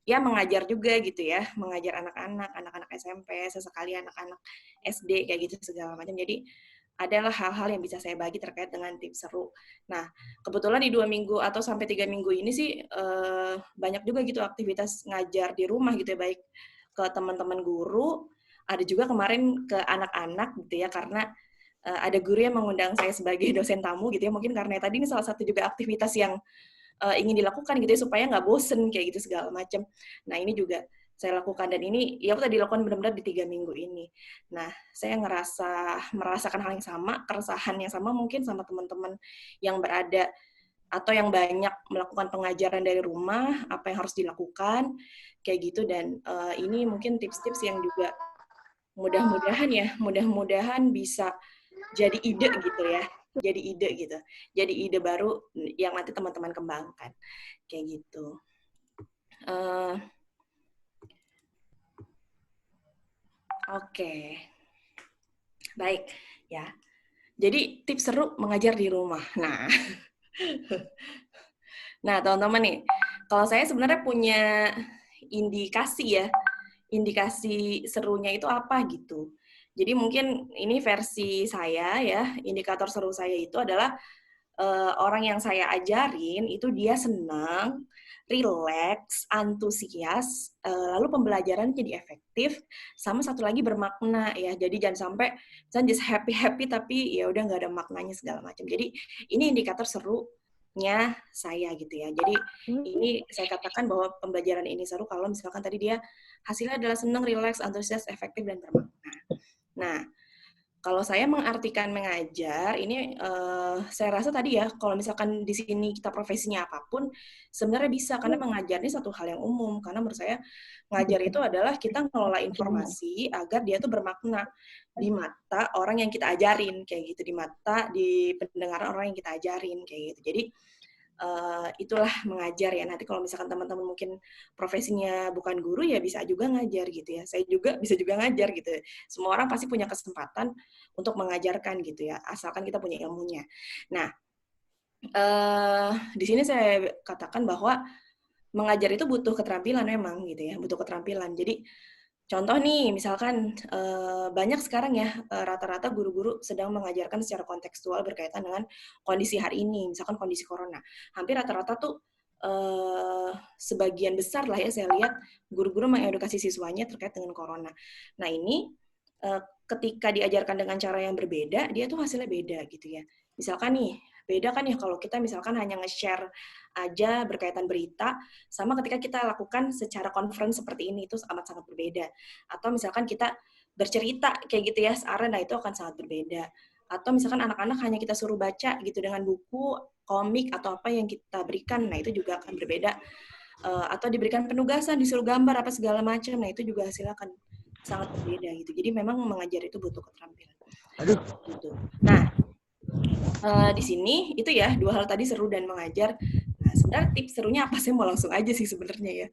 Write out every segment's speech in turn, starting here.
ya mengajar juga gitu ya, mengajar anak-anak SMP, sesekali anak-anak SD kayak gitu segala macam. Jadi adalah hal-hal yang bisa saya bagi terkait dengan tips seru. Nah, kebetulan di 2 minggu atau sampai 3 minggu ini sih banyak juga gitu aktivitas ngajar di rumah gitu ya, baik ke teman-teman guru, ada juga kemarin ke anak-anak gitu ya, karena ada guru yang mengundang saya sebagai dosen tamu gitu ya, mungkin karena tadi ini salah satu juga aktivitas yang ingin dilakukan gitu ya, supaya nggak bosen kayak gitu segala macam. Nah ini juga saya lakukan, dan ini ya udah dilakukan benar-benar di 3 minggu ini. Nah saya merasakan hal yang sama, keresahan yang sama mungkin sama teman-teman yang berada atau yang banyak melakukan pengajaran dari rumah, apa yang harus dilakukan kayak gitu. Dan ini mungkin tips-tips yang juga mudah-mudahan bisa jadi ide gitu ya, jadi ide gitu, jadi ide baru yang nanti teman-teman kembangkan kayak gitu. Oke, baik ya. Jadi tips seru mengajar di rumah. Nah teman-teman nih, kalau saya sebenarnya punya indikasi ya, indikasi serunya itu apa gitu. Jadi mungkin ini versi saya ya, indikator seru saya itu adalah orang yang saya ajarin itu dia senang, rileks, antusias, lalu pembelajaran jadi efektif, sama satu lagi bermakna ya. Jadi jangan sampai misalnya just happy tapi ya udah nggak ada maknanya segala macam. Jadi ini indikator serunya saya gitu ya. Jadi ini saya katakan bahwa pembelajaran ini seru kalau misalkan tadi dia hasilnya adalah senang, rileks, antusias, efektif dan bermakna. Nah, kalau saya mengartikan mengajar, ini saya rasa tadi ya, kalau misalkan di sini kita profesinya apapun, sebenarnya bisa, karena mengajar ini satu hal yang umum. Karena menurut saya, ngajar itu adalah kita ngelola informasi agar dia tuh bermakna di mata orang yang kita ajarin, kayak gitu, di pendengaran orang yang kita ajarin, kayak gitu. Jadi, itulah mengajar ya. Nanti kalau misalkan teman-teman mungkin profesinya bukan guru, ya bisa juga ngajar gitu ya. Saya juga bisa juga ngajar gitu. Semua orang pasti punya kesempatan untuk mengajarkan gitu ya, asalkan kita punya ilmunya. Nah, di sini saya katakan bahwa mengajar itu butuh keterampilan memang gitu ya, butuh keterampilan. Jadi contoh nih, misalkan banyak sekarang ya rata-rata guru-guru sedang mengajarkan secara kontekstual berkaitan dengan kondisi hari ini, misalkan kondisi corona. Hampir rata-rata tuh sebagian besar lah ya saya lihat guru-guru mengedukasi siswanya terkait dengan corona. Nah ini ketika diajarkan dengan cara yang berbeda, dia tuh hasilnya beda gitu ya. Misalkan nih, beda kan ya kalau kita misalkan hanya nge-share aja berkaitan berita, sama ketika kita lakukan secara conference seperti ini, itu amat sangat berbeda. Atau misalkan kita bercerita kayak gitu ya, searah, nah itu akan sangat berbeda. Atau misalkan anak-anak hanya kita suruh baca gitu dengan buku, komik, atau apa yang kita berikan, nah itu juga akan berbeda. Atau diberikan penugasan, disuruh gambar, apa segala macam, nah itu juga hasilnya akan sangat berbeda gitu. Jadi memang mengajar itu butuh keterampilan. Gitu. Nah, di sini itu ya dua hal tadi, seru dan mengajar. Nah, sebenarnya tips serunya apa sih? Mau langsung aja sih sebenarnya ya,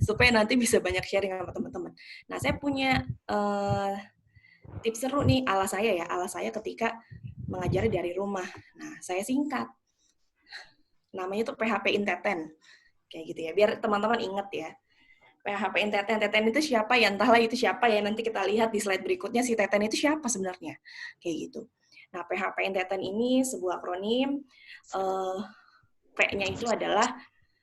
supaya nanti bisa banyak sharing sama teman-teman. Nah, saya punya tips seru nih ala saya ketika mengajar dari rumah. Nah, saya singkat. Namanya tuh PHP Inteten. Kayak gitu ya, biar teman-teman inget ya. PHP Inteten. Teten itu siapa ya? Entahlah itu siapa ya. Nanti kita lihat di slide berikutnya si Teten itu siapa sebenarnya. Kayak gitu. Nah, PHP Inteten ini sebuah akronim. P-nya itu adalah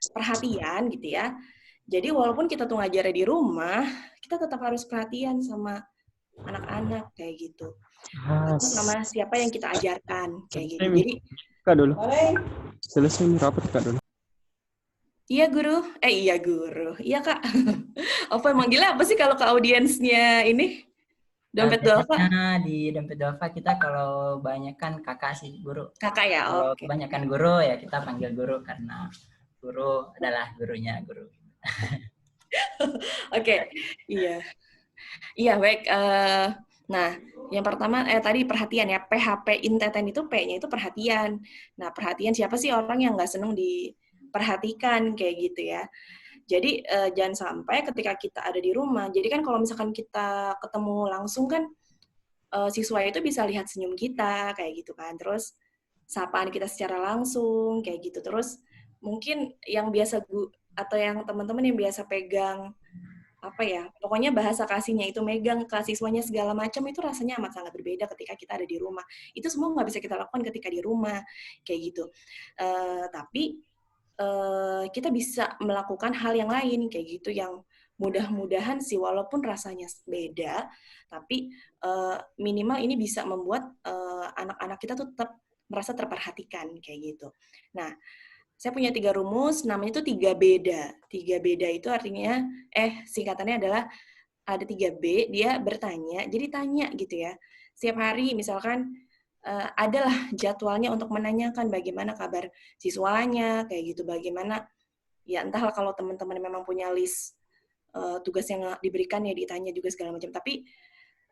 perhatian gitu ya. Jadi walaupun kita tuh ngajarnya di rumah, kita tetap harus perhatian sama anak-anak kayak gitu. Atau sama siapa yang kita ajarkan kayak gitu. Jadi Kak dulu. Selesai nih rapat Kak dulu. iya guru, iya guru, iya Kak. Apa manggilnya apa sih kalau ke audiensnya ini? Dompet Duafa? Di Dompet Duafa kita kalau banyak kan kakak sih guru. Kakak ya, Kalau oke. kebanyakan guru ya kita panggil guru karena guru adalah gurunya guru. Oke, iya. Iya, baik. Nah, yang pertama, tadi perhatian ya, PHP Inteten itu P-nya itu perhatian. Nah, perhatian siapa sih orang yang nggak seneng diperhatikan, kayak gitu ya. Jadi, jangan sampai ketika kita ada di rumah, jadi kan kalau misalkan kita ketemu langsung kan, siswa itu bisa lihat senyum kita, kayak gitu kan. Terus, sapaan kita secara langsung, kayak gitu. Terus, mungkin yang biasa atau yang teman-teman yang biasa pegang apa ya, pokoknya bahasa kasihnya itu megang ke siswanya segala macam, itu rasanya amat sangat berbeda ketika kita ada di rumah. Itu semua nggak bisa kita lakukan ketika di rumah, kayak gitu. Tapi kita bisa melakukan hal yang lain kayak gitu, yang mudah-mudahan sih walaupun rasanya beda, tapi minimal ini bisa membuat anak-anak kita tuh tetap merasa terperhatikan kayak gitu. Nah, saya punya 3 rumus, namanya itu 3 beda. 3 beda itu artinya, singkatannya adalah ada 3B, dia bertanya, jadi tanya gitu ya. Setiap hari misalkan adalah jadwalnya untuk menanyakan bagaimana kabar siswanya, kayak gitu, bagaimana, ya entahlah kalau teman-teman memang punya list tugas yang diberikan ya ditanya juga segala macam. Tapi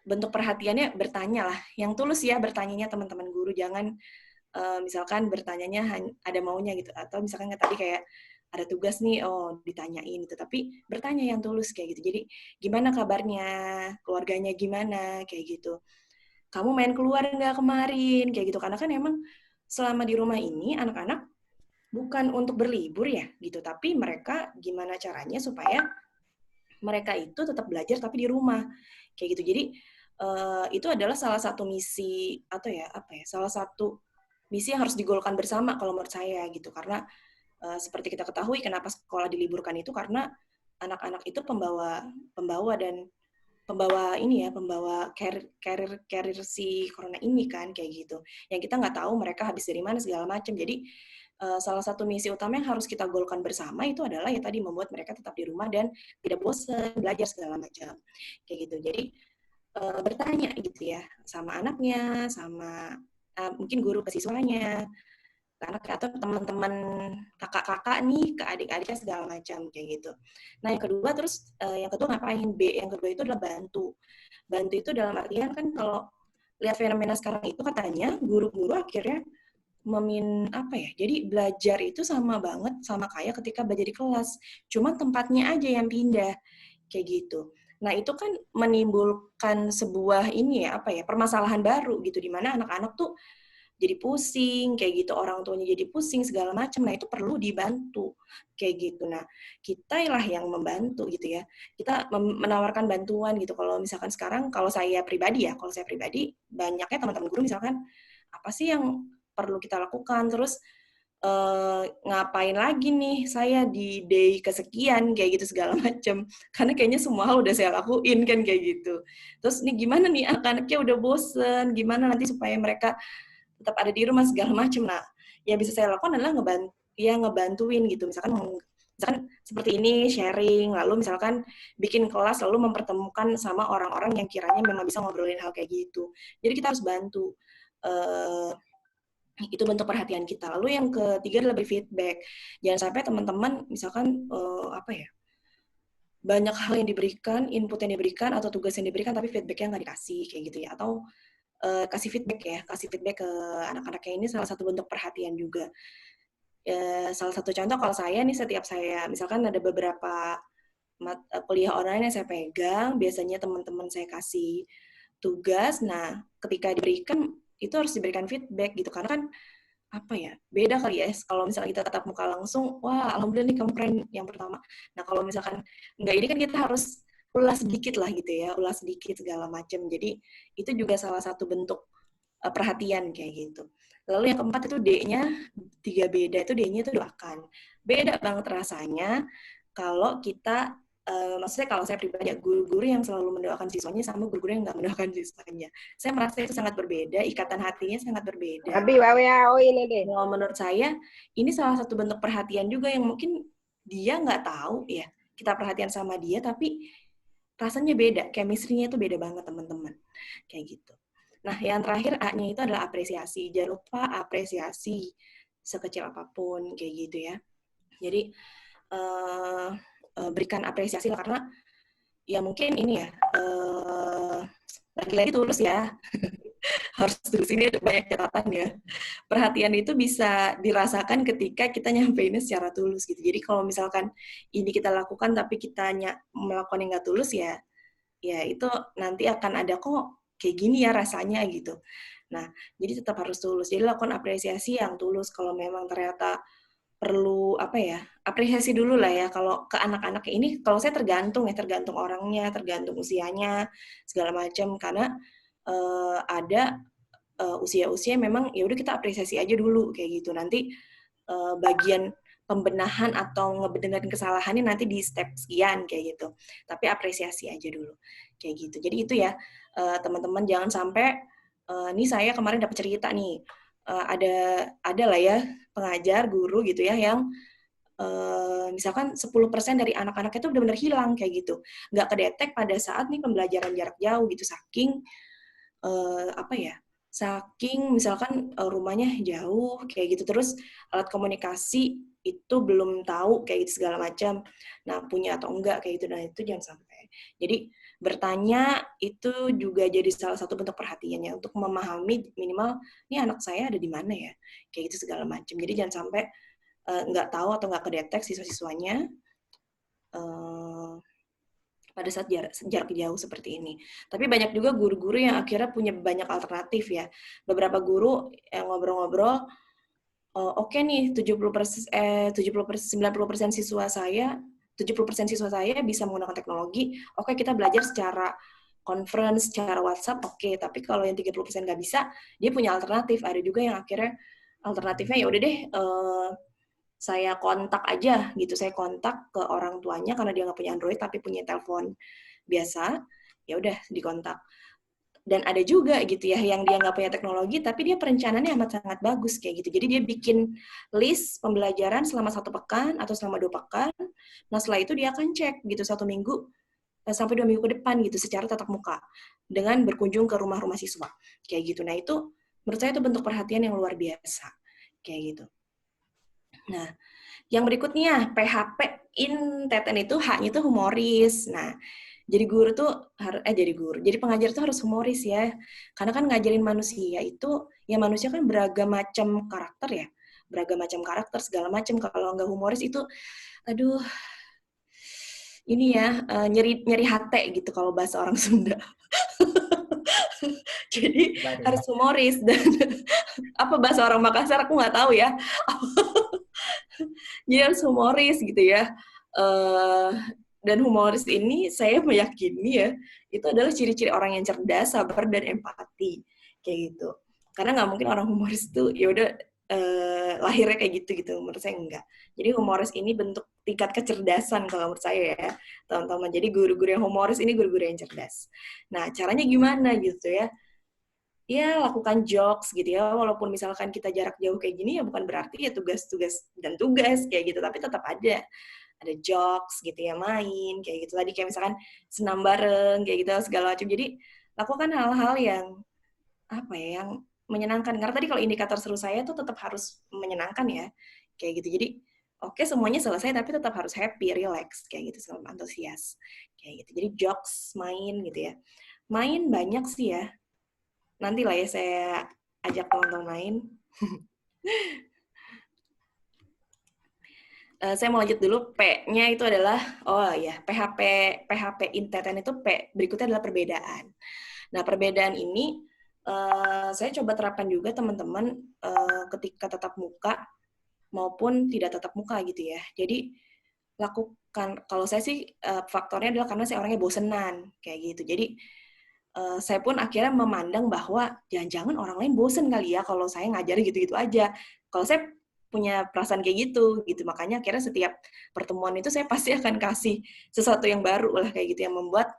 bentuk perhatiannya bertanya lah, yang tulus ya bertanyanya teman-teman guru, jangan misalkan bertanyanya ada maunya gitu, atau misalkan tadi kayak ada tugas nih, oh ditanyain gitu, tapi bertanya yang tulus kayak gitu. Jadi gimana kabarnya, keluarganya gimana, kayak gitu. Kamu main keluar nggak kemarin, kayak gitu. Karena kan emang selama di rumah ini anak-anak bukan untuk berlibur ya gitu, tapi mereka gimana caranya supaya mereka itu tetap belajar tapi di rumah, kayak gitu. Jadi itu adalah salah satu misi atau ya apa ya, salah satu misi yang harus digolkan bersama kalau menurut saya gitu. Karena seperti kita ketahui kenapa sekolah diliburkan itu karena anak-anak itu pembawa dan pembawa ini ya, pembawa carrier si corona ini kan, kayak gitu. Yang kita nggak tahu mereka habis dari mana segala macam. Jadi salah satu misi utama yang harus kita golkan bersama itu adalah ya tadi, membuat mereka tetap di rumah dan tidak bosan belajar segala macam, kayak gitu. Jadi bertanya gitu ya sama anaknya, sama mungkin guru ke siswanya, anak atau teman-teman kakak-kakak nih ke adik-adiknya segala macam, kayak gitu. Nah yang kedua, terus yang kedua ngapain? B yang kedua itu adalah bantu. Bantu itu dalam artian kan kalau lihat fenomena sekarang itu katanya guru-guru akhirnya apa ya, jadi belajar itu sama banget sama kayak ketika belajar di kelas, cuma tempatnya aja yang pindah, kayak gitu. Nah itu kan menimbulkan sebuah ini ya, apa ya, permasalahan baru gitu, di mana anak-anak tuh jadi pusing, kayak gitu, orang tuanya jadi pusing segala macam. Nah itu perlu dibantu, kayak gitu. Nah kita lah yang membantu gitu ya, kita menawarkan bantuan gitu. Kalau misalkan sekarang, kalau saya pribadi ya, kalau saya pribadi, banyaknya teman-teman guru misalkan apa sih yang perlu kita lakukan, terus ngapain lagi nih saya di day kesekian, kayak gitu segala macam. Karena kayaknya semua hal udah saya lakuin kan, kayak gitu. Terus nih gimana nih anak-anaknya udah bosen, gimana nanti supaya mereka tetap ada di rumah segala macam. Nah, yang bisa saya lakukan adalah ngebantuin gitu. Misalkan seperti ini sharing, lalu misalkan bikin kelas, lalu mempertemukan sama orang-orang yang kiranya memang bisa ngobrolin hal kayak gitu. Jadi kita harus bantu. Itu bentuk perhatian kita. Lalu yang ketiga adalah beri feedback. Jangan sampai teman-teman misalkan apa ya, banyak hal yang diberikan, input yang diberikan atau tugas yang diberikan tapi feedbacknya nggak dikasih, kayak gitu ya. Atau kasih feedback ke anak-anaknya, ini salah satu bentuk perhatian juga. Salah satu contoh, kalau saya nih, setiap saya misalkan ada beberapa kuliah online yang saya pegang, biasanya teman-teman saya kasih tugas. Nah ketika diberikan itu harus diberikan feedback gitu, karena kan apa ya, beda kali ya kalau misalnya kita tatap muka langsung, wah alhamdulillah nih kamu keren yang pertama. Nah kalau misalkan enggak, ini kan kita harus ulas sedikit lah gitu ya, ulas sedikit segala macam. Jadi itu juga salah satu bentuk perhatian kayak gitu. Lalu yang keempat itu D-nya, 3 beda itu, D-nya itu doakan. Beda banget rasanya kalau kita maksudnya kalau saya pribadi, guru-guru yang selalu mendoakan siswanya sama guru-guru yang nggak mendoakan siswanya. Saya merasa itu sangat berbeda, ikatan hatinya sangat berbeda. Kalau menurut saya, ini salah satu bentuk perhatian juga yang mungkin dia nggak tahu ya, kita perhatian sama dia, tapi rasanya beda, chemistry-nya itu beda banget teman-teman. Kayak gitu. Nah, yang terakhir A-nya itu adalah apresiasi. Jangan lupa apresiasi sekecil apapun, kayak gitu ya. Jadi, berikan apresiasi lah, karena ya mungkin ini ya, lagi-lagi tulus ya. Harus tulus, ini banyak catatan ya. Perhatian itu bisa dirasakan ketika kita nyampeinnya secara tulus gitu. Jadi kalau misalkan ini kita lakukan tapi kita melakukan yang nggak tulus ya, ya itu nanti akan ada kok kayak gini ya rasanya gitu. Nah, jadi tetap harus tulus. Jadi lakukan apresiasi yang tulus. Kalau memang ternyata perlu apresiasi dulu lah ya kalau ke anak-anak ini. Kalau saya tergantung orangnya, tergantung usianya segala macam, karena ada usia-usia memang ya udah kita apresiasi aja dulu kayak gitu. Nanti bagian pembenahan atau ngebenerin kesalahannya nanti di step sekian kayak gitu. Tapi apresiasi aja dulu kayak gitu. Jadi itu ya teman-teman, jangan sampai nih saya kemarin dapat cerita nih, ada lah ya pengajar guru gitu ya yang misalkan 10% dari anak-anak itu benar-benar hilang kayak gitu, nggak kedetek pada saat nih pembelajaran jarak jauh gitu, saking saking misalkan rumahnya jauh kayak gitu, terus alat komunikasi itu belum tahu kayak gitu segala macam, nah punya atau enggak kayak gitu, dan itu jangan sampai. Jadi bertanya itu juga jadi salah satu bentuk perhatiannya untuk memahami minimal ini anak saya ada di mana ya kayak gitu segala macam. Jadi jangan sampai nggak tahu atau nggak kedetek siswa-siswanya pada saat jarak jauh seperti ini. Tapi banyak juga guru-guru yang akhirnya punya banyak alternatif ya. Beberapa guru yang ngobrol-ngobrol, oke nih 90% siswa saya, 70% siswa saya bisa menggunakan teknologi. Oke, kita belajar secara conference, secara WhatsApp, oke. Tapi kalau yang 30% nggak bisa, dia punya alternatif. Ada juga yang akhirnya alternatifnya ya udah deh, saya kontak aja gitu, saya kontak ke orang tuanya karena dia nggak punya Android tapi punya telepon biasa, ya udah dikontak. Dan ada juga gitu ya yang dia nggak punya teknologi tapi dia perencanaannya amat sangat bagus kayak gitu. Jadi dia bikin list pembelajaran selama 1 pekan atau selama 2 pekan. Nah setelah itu dia akan cek gitu 1 minggu sampai 2 minggu ke depan gitu secara tatap muka dengan berkunjung ke rumah-rumah siswa kayak gitu. Nah itu menurut saya itu bentuk perhatian yang luar biasa kayak gitu. Nah, yang berikutnya PHP in Teten itu H-nya itu humoris. Nah, jadi guru tuh jadi pengajar tuh harus humoris ya. Karena kan ngajarin manusia itu, ya manusia kan beragam macam karakter ya. Beragam macam karakter segala macam. Kalau nggak humoris itu, aduh, ini ya nyeri hati gitu kalau bahasa orang Sunda. Jadi harus humoris dan apa bahasa orang Makassar aku nggak tahu ya. Jadi harus humoris gitu ya. Dan humoris ini saya meyakini ya, itu adalah ciri-ciri orang yang cerdas, sabar, dan empati. Kayak gitu. Karena nggak mungkin orang humoris itu ya udah lahirnya kayak gitu. Menurut saya enggak. Jadi humoris ini bentuk tingkat kecerdasan kalau menurut saya ya, teman-teman. Jadi guru-guru yang humoris ini guru-guru yang cerdas. Nah, caranya gimana gitu ya? Ya lakukan jokes gitu ya, walaupun misalkan kita jarak jauh kayak gini ya bukan berarti ya tugas-tugas dan tugas kayak gitu, tapi tetap ada jokes gitu ya, main kayak gitu tadi, kayak misalkan senam bareng kayak gitu segala macam. Jadi lakukan hal-hal yang yang menyenangkan, karena tadi kalau indikator seru saya tuh tetap harus menyenangkan ya kayak gitu. Jadi oke, semuanya selesai tapi tetap harus happy, relax kayak gitu, selalu antusias kayak gitu. Jadi jokes, main gitu ya, main banyak sih ya. Nanti lah ya saya ajak teman-teman main. Saya mau lanjut dulu. P-nya itu adalah, PHP in Teten itu P, berikutnya adalah perbedaan. Nah, perbedaan ini saya coba terapkan juga teman-teman ketika tatap muka maupun tidak tatap muka gitu ya. Jadi, lakukan, kalau saya sih faktornya adalah karena saya orangnya bosenan, kayak gitu. Jadi, saya pun akhirnya memandang bahwa jangan-jangan orang lain bosen kali ya kalau saya ngajar gitu-gitu aja. Kalau saya punya perasaan kayak gitu. Makanya akhirnya setiap pertemuan itu saya pasti akan kasih sesuatu yang baru lah kayak gitu, yang membuat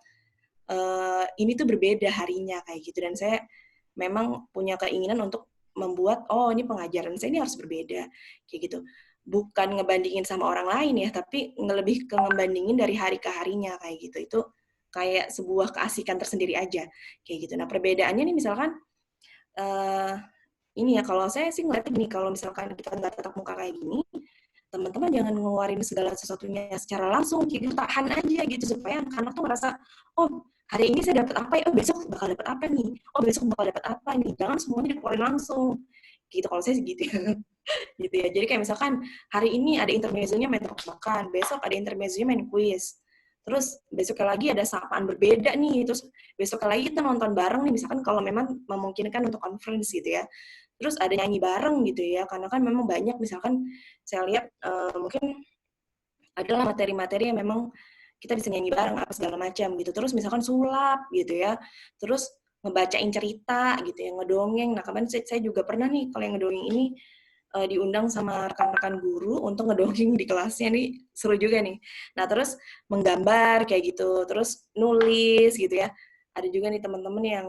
ini tuh berbeda harinya kayak gitu. Dan saya memang punya keinginan untuk membuat, ini pengajaran saya ini harus berbeda kayak gitu. Bukan ngebandingin sama orang lain ya, tapi lebih ke ngebandingin dari hari ke harinya kayak gitu. Itu kayak sebuah keasikan tersendiri aja kayak gitu. Nah perbedaannya nih misalkan ini ya, kalau saya sih ngeliatnya gini, kalau misalkan kita nggak tatap muka kayak gini, teman-teman jangan ngeluarin segala sesuatunya secara langsung, gitu, tahan aja gitu supaya anak-anak tuh ngerasa, oh hari ini saya dapat apa ya, oh besok bakal dapat apa nih, oh besok bakal dapat apa nih, jangan semuanya dikeluarin langsung gitu. Kalau saya segitu ya. Gitu ya. Jadi kayak misalkan hari ini ada intermezzonya main tebak-tebakan, besok ada intermezzonya main kuis. Terus besoknya lagi ada sapaan berbeda nih, terus besoknya lagi kita nonton bareng nih, misalkan kalau memang memungkinkan untuk conference gitu ya. terus ada nyanyi bareng gitu ya, karena kan memang banyak misalkan saya lihat mungkin adalah materi-materi yang memang kita bisa nyanyi bareng apa segala macam gitu. Terus misalkan sulap gitu ya, terus ngebacain cerita gitu ya, ngedongeng. Nah kemarin saya juga pernah nih kalau yang ngedongeng ini diundang sama rekan-rekan guru untuk ngedongeng di kelasnya nih, seru juga nih. Nah terus menggambar kayak gitu, terus nulis gitu ya. Ada juga nih teman-teman yang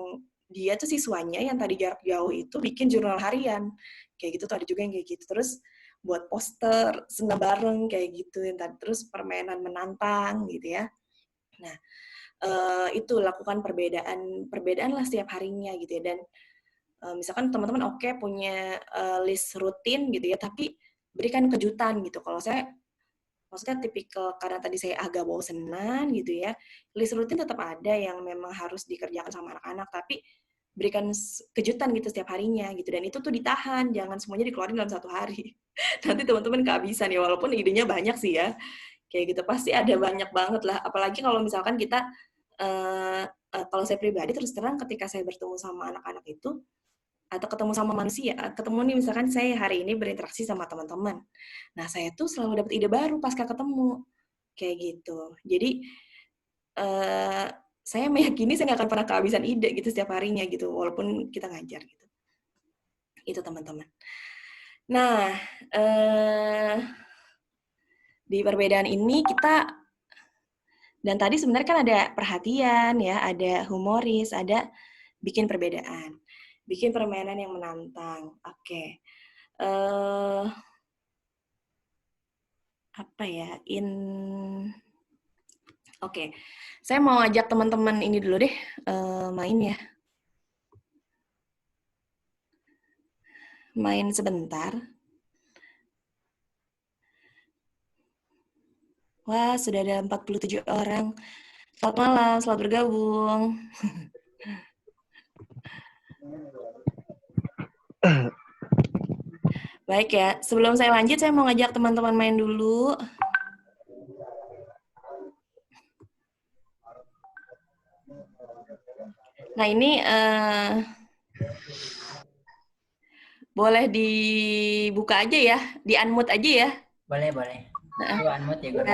dia tuh siswanya yang tadi jarak jauh itu bikin jurnal harian kayak gitu tuh, ada juga yang kayak gitu. Terus buat poster senam bareng kayak gitu yang tadi, terus permainan menantang gitu ya. Nah itu lakukan perbedaan lah setiap harinya gitu ya. Dan misalkan teman-teman oke punya list rutin gitu ya, tapi berikan kejutan gitu. Kalau saya maksudnya tipikal karena tadi saya agak bosenan gitu ya, list rutin tetap ada yang memang harus dikerjakan sama anak-anak, tapi berikan kejutan gitu setiap harinya gitu. Dan itu tuh ditahan, jangan semuanya dikeluarin dalam satu hari. Nanti teman-teman kehabisan ya, walaupun idenya banyak sih ya. Kayak gitu pasti ada banyak banget lah. Apalagi kalau misalkan kita kalau saya pribadi terus terang ketika saya bertemu sama anak-anak itu atau ketemu sama manusia, ketemu nih misalkan saya hari ini berinteraksi sama teman-teman. Nah, saya tuh selalu dapat ide baru pasca ketemu. Kayak gitu. Jadi, saya meyakini saya nggak akan pernah kehabisan ide gitu setiap harinya gitu, walaupun kita ngajar gitu. Itu teman-teman. Nah, di perbedaan ini kita, dan tadi sebenarnya kan ada perhatian ya, ada humoris, ada bikin perbedaan. Bikin permainan yang menantang. Oke. Apa ya? Oke. Saya mau ajak teman-teman ini dulu deh main ya. Main sebentar. Wah, sudah ada 47 orang. Selamat malam, selamat bergabung. Baik ya, sebelum saya lanjut, saya mau ngajak teman-teman main dulu. Nah ini boleh dibuka aja ya, di-unmute aja ya. Boleh, boleh. Unmute ya, Guru.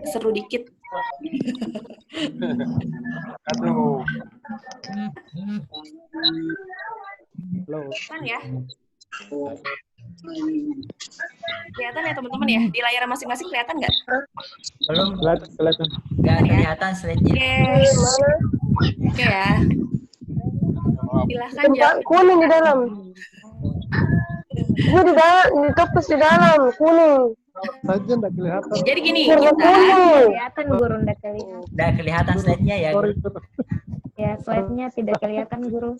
Seru dikit. Aduh. Halo. Kan ya? Kelihatan ya teman-teman ya? Di layar masing-masing kelihatan nggak? Belum. Kelihatan. Nggak kelihatan slide-nya. Oke ya. Silahkan jawab. Kuning di dalam. Ini di toples di dalam, kuning. Saja nggak kelihatan. Jadi gini, Warna kita kuning. Kelihatan guru ndak kelihatan. Udah kelihatan slide-nya ya, Guru. Ya, slide-nya tidak kelihatan guru.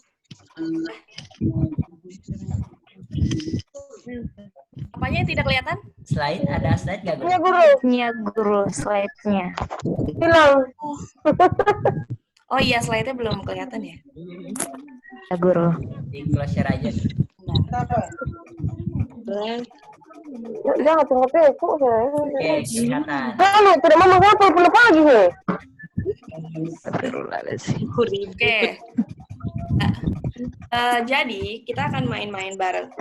Apanya yang tidak kelihatan? Slide, ada slide nggak, Guru? Iya guru, Nya guru slide-nya. hilang. Oh iya, slide-nya belum kelihatan ya? Ya guru. Di close share aja. Jangan tunggu kok saya. Oke, kelihatan. Kalau tidak mau mengapa pula pagi nih. Oke. Jadi kita akan main-main bareng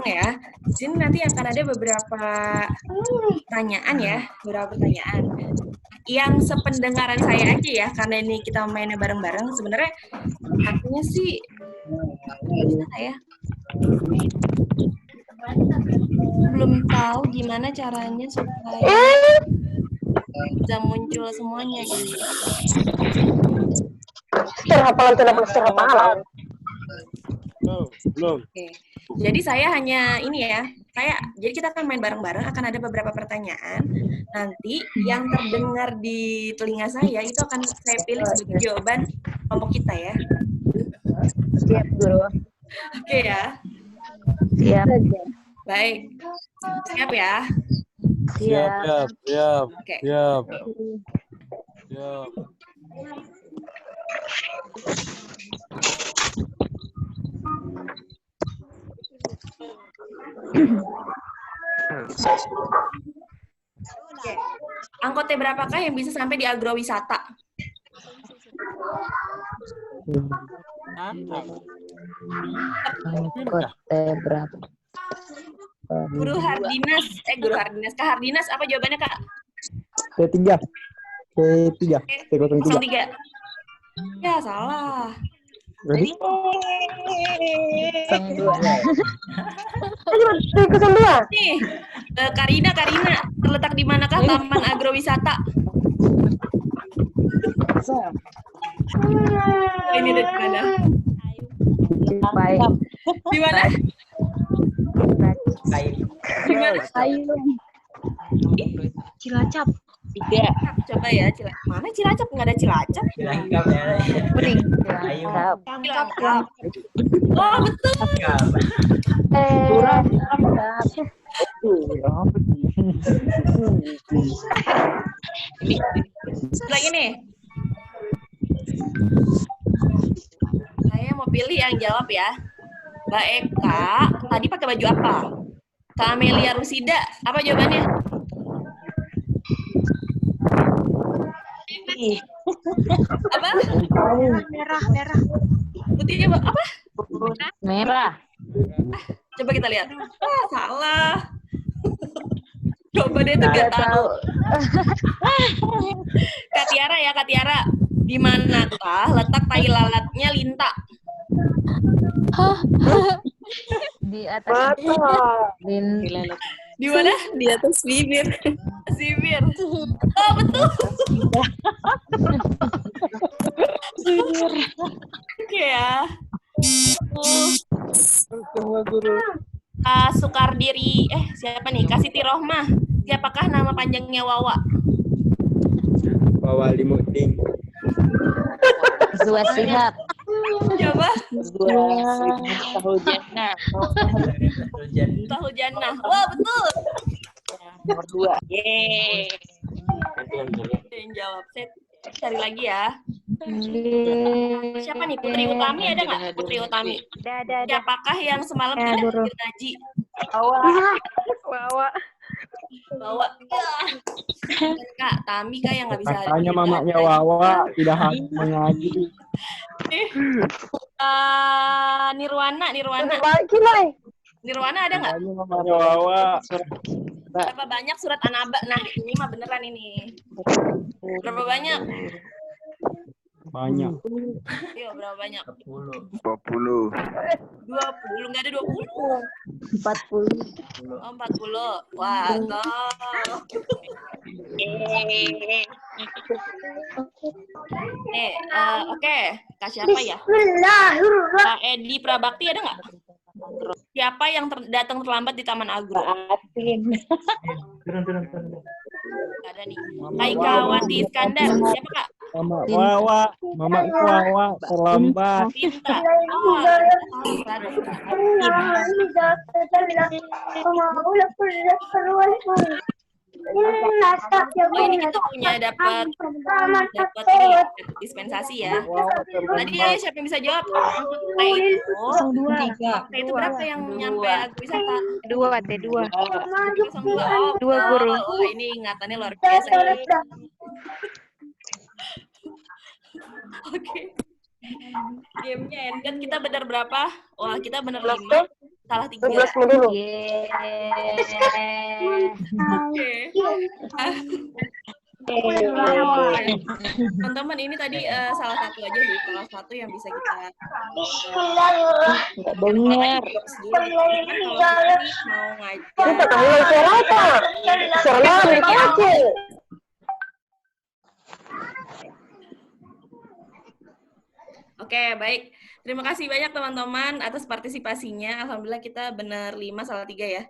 ya. Di sini nanti akan ada beberapa pertanyaan ya, beberapa pertanyaan. Yang sependengaran saya aja ya, karena ini kita mainnya bareng-bareng. Sebenarnya artinya sih, gimana ya? Belum tahu gimana caranya supaya bisa muncul semuanya gitu. Terhafalan tidak terhafalan. Belum. Oke. Jadi saya hanya ini ya, jadi kita akan main bareng-bareng, akan ada beberapa pertanyaan. Nanti yang terdengar di telinga saya itu akan saya pilih sebagai jawaban kelompok kita ya. Siap guru. Oke ya. Siap. Baik. Siap ya. Siap. Oke. Siap. Oke. Angkotnya berapakah yang bisa sampai di agrowisata? Angkot berapa? Guru Hardinas. Guru Hardinas. Kak Hardinas, apa jawabannya, Kak? T3. T3. T03. 03. Ya, salah. Jadi, Ikutan dua. Nih, Karina. Terletak di manakah Taman Agrowisata? Ini dari mana? Baik. Di mana? Baik. Di mana? Cilacap. Coba ya, mana Cilacap? Nggak ada Cilacap. Lengkap ya. Kuning. Ayo. Cilacap. Oh, betul. Lengkap. Lagi nih. Saya mau pilih yang jawab ya. Mbak Eka, tadi pakai baju apa? Kak Amelia Rusida, apa jawabannya? Apa? Merah. Putihnya apa? Merah. Coba kita lihat. Ah, salah. Coba deh tuh gak tahu. Kak Tiara. Di manakah letak tai lalatnya Linta? Di atas Mata. Di mana? Di atas bibir. Sibir. Oh, betul. Oke ya. semua guru. Kak Sukardiri, siapa nih? Kak Siti Rohmah. Siapakah nama panjangnya Wawa? Bawa limutin. Zua Sihab. Coba. Hujana. Tahu Jannah. Wah, betul. Nomor 2. Yeay. Yang jawab. Saya cari lagi ya. Siapa nih? Putri Utami ada nggak? Putri Utami. Ada. Siapakah yang semalam Ya, tidak Guru. hadir ngaji? Wawa. Bawa. Kak, Tami Kak yang nggak bisa hadir. Katanya mamanya Wawa tidak harus mengaji. Nirwana. Bagi lah. Nirwana ada nggak? Katanya mamanya Wawa. Berapa banyak surat An-Naba? Nah, ini mah beneran ini. Berapa banyak? Banyak. Yo, berapa banyak? 10. 20. 20, nggak ada 20. 40. Oh, 40. Wah, toh. Yeay. Nih, oke. Kak siapa ya? Bismillahirrahmanirrahim. Kak Edi Prabakti ada nggak? Siapa yang datang terlambat di Taman Agro? Atin. Turun. Nggak ada nih. Kaika Wati Iskandar. Siapa Kak? Mama Wawa. Mama Wawa terlambat. Tinta. Oh, ini kita punya dapat ini ya, dispensasi ya. Tadi ya siapa yang bisa jawab? T itu berapa yang nyampe agrowisata? T2. 02. Oh, Dua, Guru. oh, ini ingatannya luar biasa ya. Oke. Gamenya ended, kita benar berapa? Wah, kita benar 5, salah 3. 12 dulu. Oke. Teman-teman, ini tadi salah satu aja sih, salah satu yang bisa kita Bismillahirrahmanirrahim. Dengar. kalau ini mau ngajar. Kita kamu suara apa? Suara apa? Oke, baik. Terima kasih banyak teman-teman atas partisipasinya. Alhamdulillah kita benar 5 salah 3 ya.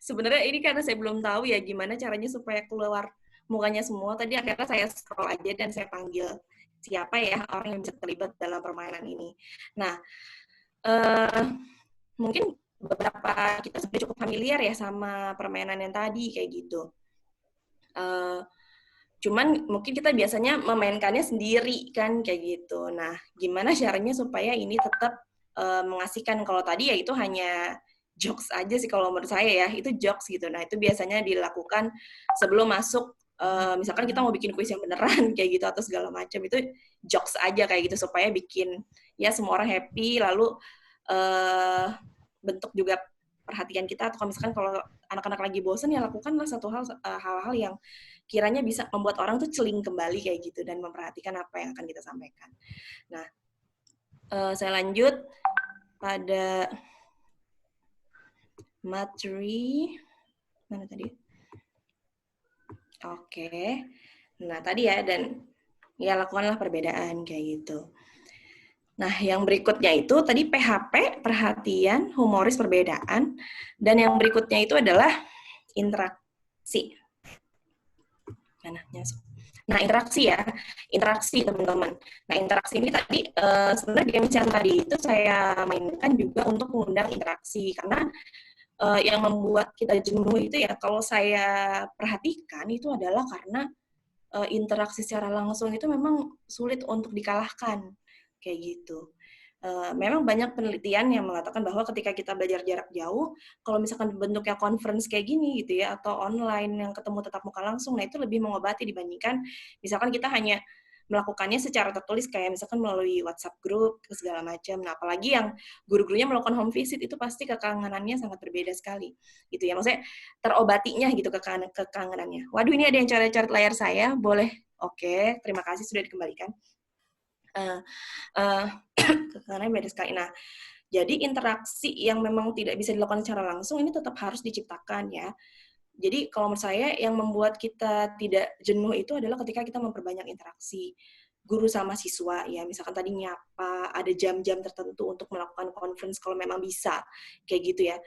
Sebenarnya ini karena saya belum tahu ya gimana caranya supaya keluar mukanya semua. Tadi akhirnya saya scroll aja dan saya panggil siapa ya orang yang bisa terlibat dalam permainan ini. Nah, mungkin beberapa kita sudah cukup familiar ya sama permainan yang tadi kayak gitu. Cuman mungkin kita biasanya memainkannya sendiri kan kayak gitu. Nah, gimana caranya supaya ini tetap mengasihkan? Kalau tadi ya itu hanya jokes aja sih kalau menurut saya ya, itu jokes gitu. Nah, itu biasanya dilakukan sebelum masuk, misalkan kita mau bikin kuis yang beneran kayak gitu atau segala macam, itu jokes aja kayak gitu supaya bikin ya semua orang happy, lalu bentuk juga perhatian kita, atau misalkan kalau anak-anak lagi bosen ya lakukanlah satu hal-hal yang kiranya bisa membuat orang tuh celing kembali kayak gitu dan memperhatikan apa yang akan kita sampaikan. Nah, saya lanjut pada materi mana tadi? Oke. Nah, tadi ya, dan ya lakukanlah perbedaan kayak gitu. Nah, yang berikutnya itu tadi PHP, perhatian, humoris, perbedaan. Dan yang berikutnya itu adalah interaksi. Mana? Nah, interaksi ya. Interaksi, teman-teman. Nah, interaksi ini tadi, sebenarnya games yang tadi itu saya mainkan juga untuk mengundang interaksi. Karena yang membuat kita jenuh itu ya, kalau saya perhatikan itu adalah karena interaksi secara langsung itu memang sulit untuk dikalahkan kayak gitu. Memang banyak penelitian yang mengatakan bahwa ketika kita belajar jarak jauh, kalau misalkan bentuknya conference kayak gini gitu ya, atau online yang ketemu tatap muka langsung, nah itu lebih mengobati dibandingkan misalkan kita hanya melakukannya secara tertulis kayak misalkan melalui WhatsApp group segala macam. Nah, apalagi yang guru-gurunya melakukan home visit itu pasti kekangenannya sangat berbeda sekali. Gitu ya. Maksudnya terobatinya gitu kekangenannya. Waduh, ini ada yang coret-coret layar saya. Boleh? Oke, terima kasih sudah dikembalikan. Kekangenannya beda sekali. Nah, jadi interaksi yang memang tidak bisa dilakukan secara langsung ini tetap harus diciptakan ya. Jadi kalau menurut saya yang membuat kita tidak jenuh itu adalah ketika kita memperbanyak interaksi guru sama siswa ya, misalkan tadi nyapa, ada jam-jam tertentu untuk melakukan conference kalau memang bisa kayak gitu ya.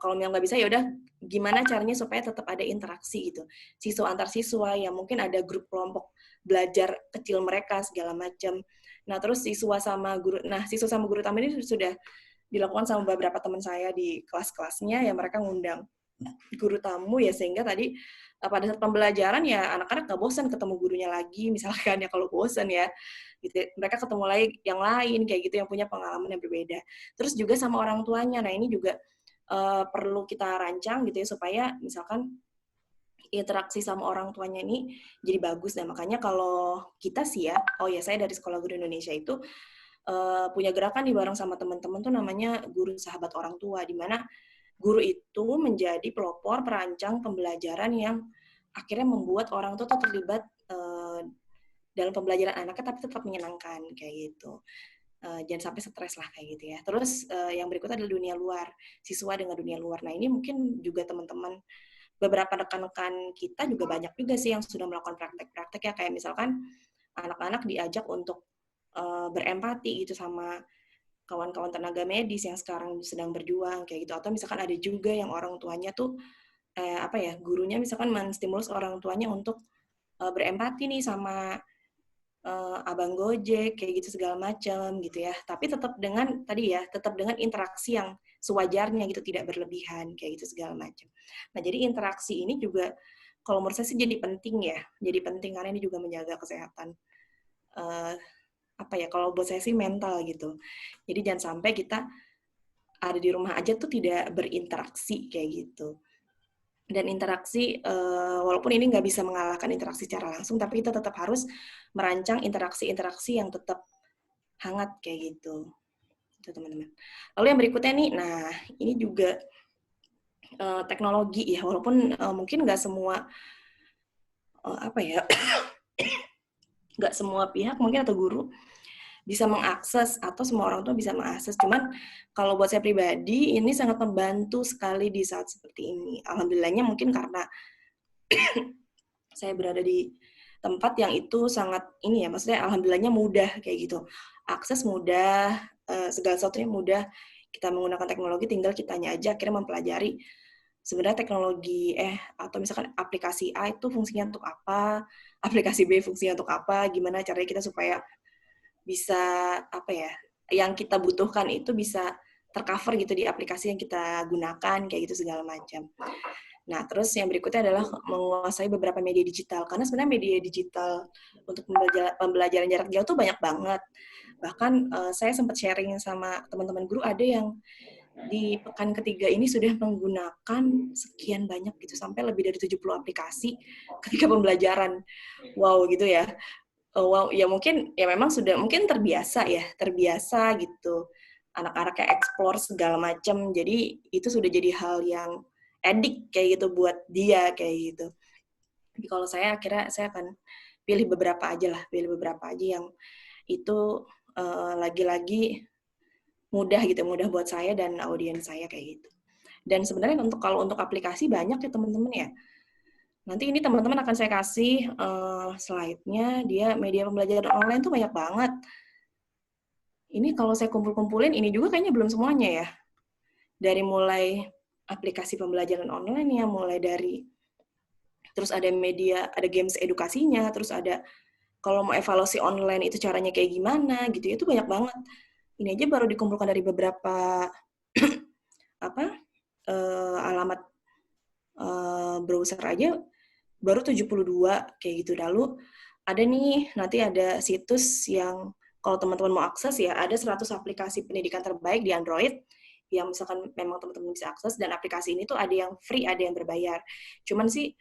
Kalau memang nggak bisa ya udah gimana caranya supaya tetap ada interaksi gitu, siswa antar siswa ya, mungkin ada grup kelompok belajar kecil mereka segala macam. Nah terus siswa sama guru tamu ini sudah dilakukan sama beberapa teman saya di kelas-kelasnya ya, mereka ngundang guru tamu ya, sehingga tadi pada saat pembelajaran ya anak-anak nggak bosan ketemu gurunya lagi misalkan ya, kalau bosan ya gitu, mereka ketemu lagi yang lain kayak gitu yang punya pengalaman yang berbeda. Terus juga sama orang tuanya, nah ini juga perlu kita rancang gitu ya supaya misalkan interaksi sama orang tuanya ini jadi bagus. Nah makanya kalau kita sih ya, oh ya saya dari Sekolah Guru Indonesia itu punya gerakan nih bareng sama teman-teman tuh namanya Guru Sahabat Orang Tua, di mana guru itu menjadi pelopor perancang pembelajaran yang akhirnya membuat orang tua terlibat dalam pembelajaran anaknya tapi tetap menyenangkan kayak gitu. Jangan sampai stres lah kayak gitu ya. Terus yang berikutnya adalah dunia luar, siswa dengan dunia luar. Nah ini mungkin juga teman-teman, beberapa rekan-rekan kita juga banyak juga sih yang sudah melakukan praktek-praktek ya, kayak misalkan anak-anak diajak untuk berempati gitu sama kawan-kawan tenaga medis yang sekarang sedang berjuang kayak gitu, atau misalkan ada juga yang orang tuanya tuh gurunya misalkan menstimulus orang tuanya untuk berempati nih sama abang Gojek kayak gitu segala macam gitu ya, tapi tetap dengan tadi ya, tetap dengan interaksi yang sewajarnya gitu, tidak berlebihan kayak gitu segala macam. Nah jadi interaksi ini juga kalau menurut saya sih jadi penting ya, jadi penting karena ini juga menjaga kesehatan kalau buat saya sih mental gitu. Jadi jangan sampai kita ada di rumah aja tuh tidak berinteraksi kayak gitu. Dan interaksi, walaupun ini nggak bisa mengalahkan interaksi secara langsung, tapi kita tetap harus merancang interaksi-interaksi yang tetap hangat kayak gitu. Itu teman-teman. Lalu yang berikutnya nih, nah ini juga teknologi ya, walaupun mungkin nggak semua nggak semua pihak mungkin atau guru bisa mengakses atau semua orang tua bisa mengakses. Cuman kalau buat saya pribadi ini sangat membantu sekali di saat seperti ini. Alhamdulillahnya mungkin karena saya berada di tempat yang itu sangat ini ya, maksudnya alhamdulillahnya mudah kayak gitu. Akses mudah, segala sesuatunya mudah. Kita menggunakan teknologi, tinggal kitanya aja akhirnya mempelajari sebenarnya teknologi atau misalkan aplikasi A itu fungsinya untuk apa, aplikasi B fungsinya untuk apa, gimana caranya kita supaya bisa yang kita butuhkan itu bisa tercover gitu di aplikasi yang kita gunakan kayak gitu segala macam. Nah, terus yang berikutnya adalah menguasai beberapa media digital, karena sebenarnya media digital untuk pembelajaran jarak jauh tuh banyak banget. Bahkan saya sempat sharing sama teman-teman guru, ada yang di pekan ketiga ini sudah menggunakan sekian banyak gitu, sampai lebih dari 70 aplikasi ketika pembelajaran. Wow gitu ya. wow, ya mungkin ya memang sudah mungkin terbiasa gitu. Anak-anak kayak explore segala macam. Jadi itu sudah jadi hal yang edik kayak gitu buat dia kayak gitu. Jadi kalau saya akhirnya saya akan pilih beberapa aja yang itu lagi-lagi mudah gitu, mudah buat saya dan audiens saya kayak gitu. Dan sebenarnya kalau untuk aplikasi banyak ya teman-teman ya. Nanti ini teman-teman akan saya kasih slide-nya, dia media pembelajaran online tuh banyak banget. Ini kalau saya kumpul-kumpulin, ini juga kayaknya belum semuanya ya. Dari mulai aplikasi pembelajaran online ya, mulai dari, terus ada media, ada games edukasinya, terus ada kalau mau evaluasi online itu caranya kayak gimana gitu, itu banyak banget. Ini aja baru dikumpulkan dari beberapa alamat browser aja, baru 72 kayak gitu. Lalu ada nih, nanti ada situs yang kalau teman-teman mau akses ya, ada 100 aplikasi pendidikan terbaik di Android yang misalkan memang teman-teman bisa akses, dan aplikasi ini tuh ada yang free, ada yang berbayar. Cuman sih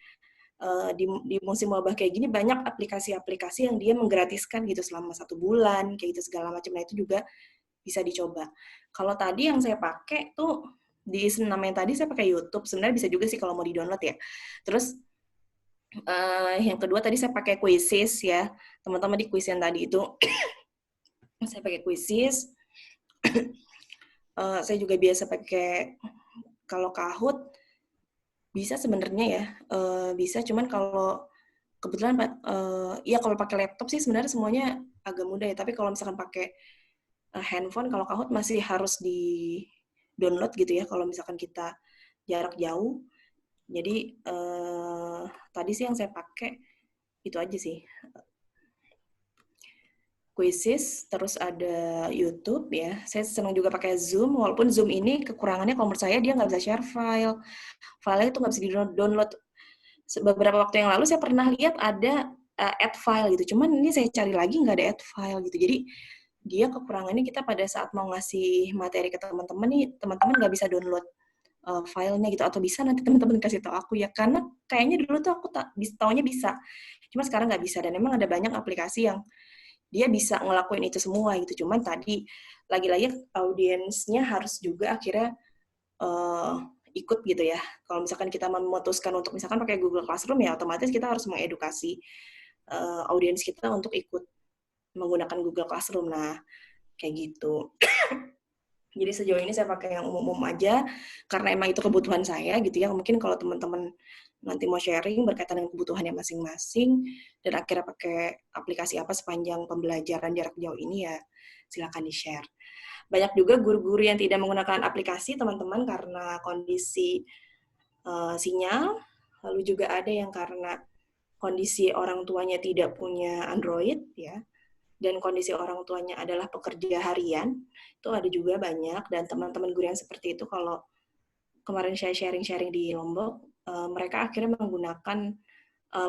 di musim wabah kayak gini banyak aplikasi-aplikasi yang dia menggratiskan gitu selama 1 bulan, kayak gitu segala macam. Nah itu juga bisa dicoba. Kalau tadi yang saya pakai tuh, di senam yang tadi saya pakai YouTube, sebenarnya bisa juga sih kalau mau di-download ya. Terus yang kedua tadi saya pakai Quizzes ya, teman-teman di quiz yang tadi itu saya pakai Quizzes. Saya juga biasa pakai, kalau Kahoot bisa sebenarnya ya, bisa, cuman kalau kebetulan ya kalau pakai laptop sih sebenarnya semuanya agak mudah ya, tapi kalau misalkan pakai handphone, kalau Kahoot masih harus di download gitu ya, kalau misalkan kita jarak jauh. Jadi tadi sih yang saya pakai itu aja sih, Quizzes, terus ada YouTube ya. Saya senang juga pakai Zoom, walaupun Zoom ini kekurangannya kalau menurut saya dia nggak bisa share file. Filenya itu nggak bisa di-download. Beberapa waktu yang lalu saya pernah lihat ada add file gitu, cuman ini saya cari lagi nggak ada add file gitu. Jadi dia kekurangannya kita pada saat mau ngasih materi ke teman-teman nih, teman-teman nggak bisa download filenya gitu, atau bisa nanti teman-teman kasih tahu aku ya, karena kayaknya dulu tuh aku taunya bisa, cuma sekarang nggak bisa. Dan memang ada banyak aplikasi yang dia bisa ngelakuin itu semua gitu, cuman tadi lagi-lagi audiensnya harus juga akhirnya ikut gitu ya. Kalau misalkan kita memutuskan untuk misalkan pakai Google Classroom ya, otomatis kita harus mengedukasi audiens kita untuk ikut menggunakan Google Classroom. Nah, kayak gitu. Jadi sejauh ini saya pakai yang umum-umum aja, karena emang itu kebutuhan saya gitu ya. Mungkin kalau teman-teman nanti mau sharing berkaitan dengan kebutuhannya masing-masing, dan akhirnya pakai aplikasi apa sepanjang pembelajaran jarak jauh ini ya, silakan di-share. Banyak juga guru-guru yang tidak menggunakan aplikasi, teman-teman, karena kondisi sinyal. Lalu juga ada yang karena kondisi orang tuanya tidak punya Android, ya, dan kondisi orang tuanya adalah pekerja harian. Itu ada juga banyak, dan teman-teman guru yang seperti itu, kalau kemarin saya sharing-sharing di Lombok, mereka akhirnya menggunakan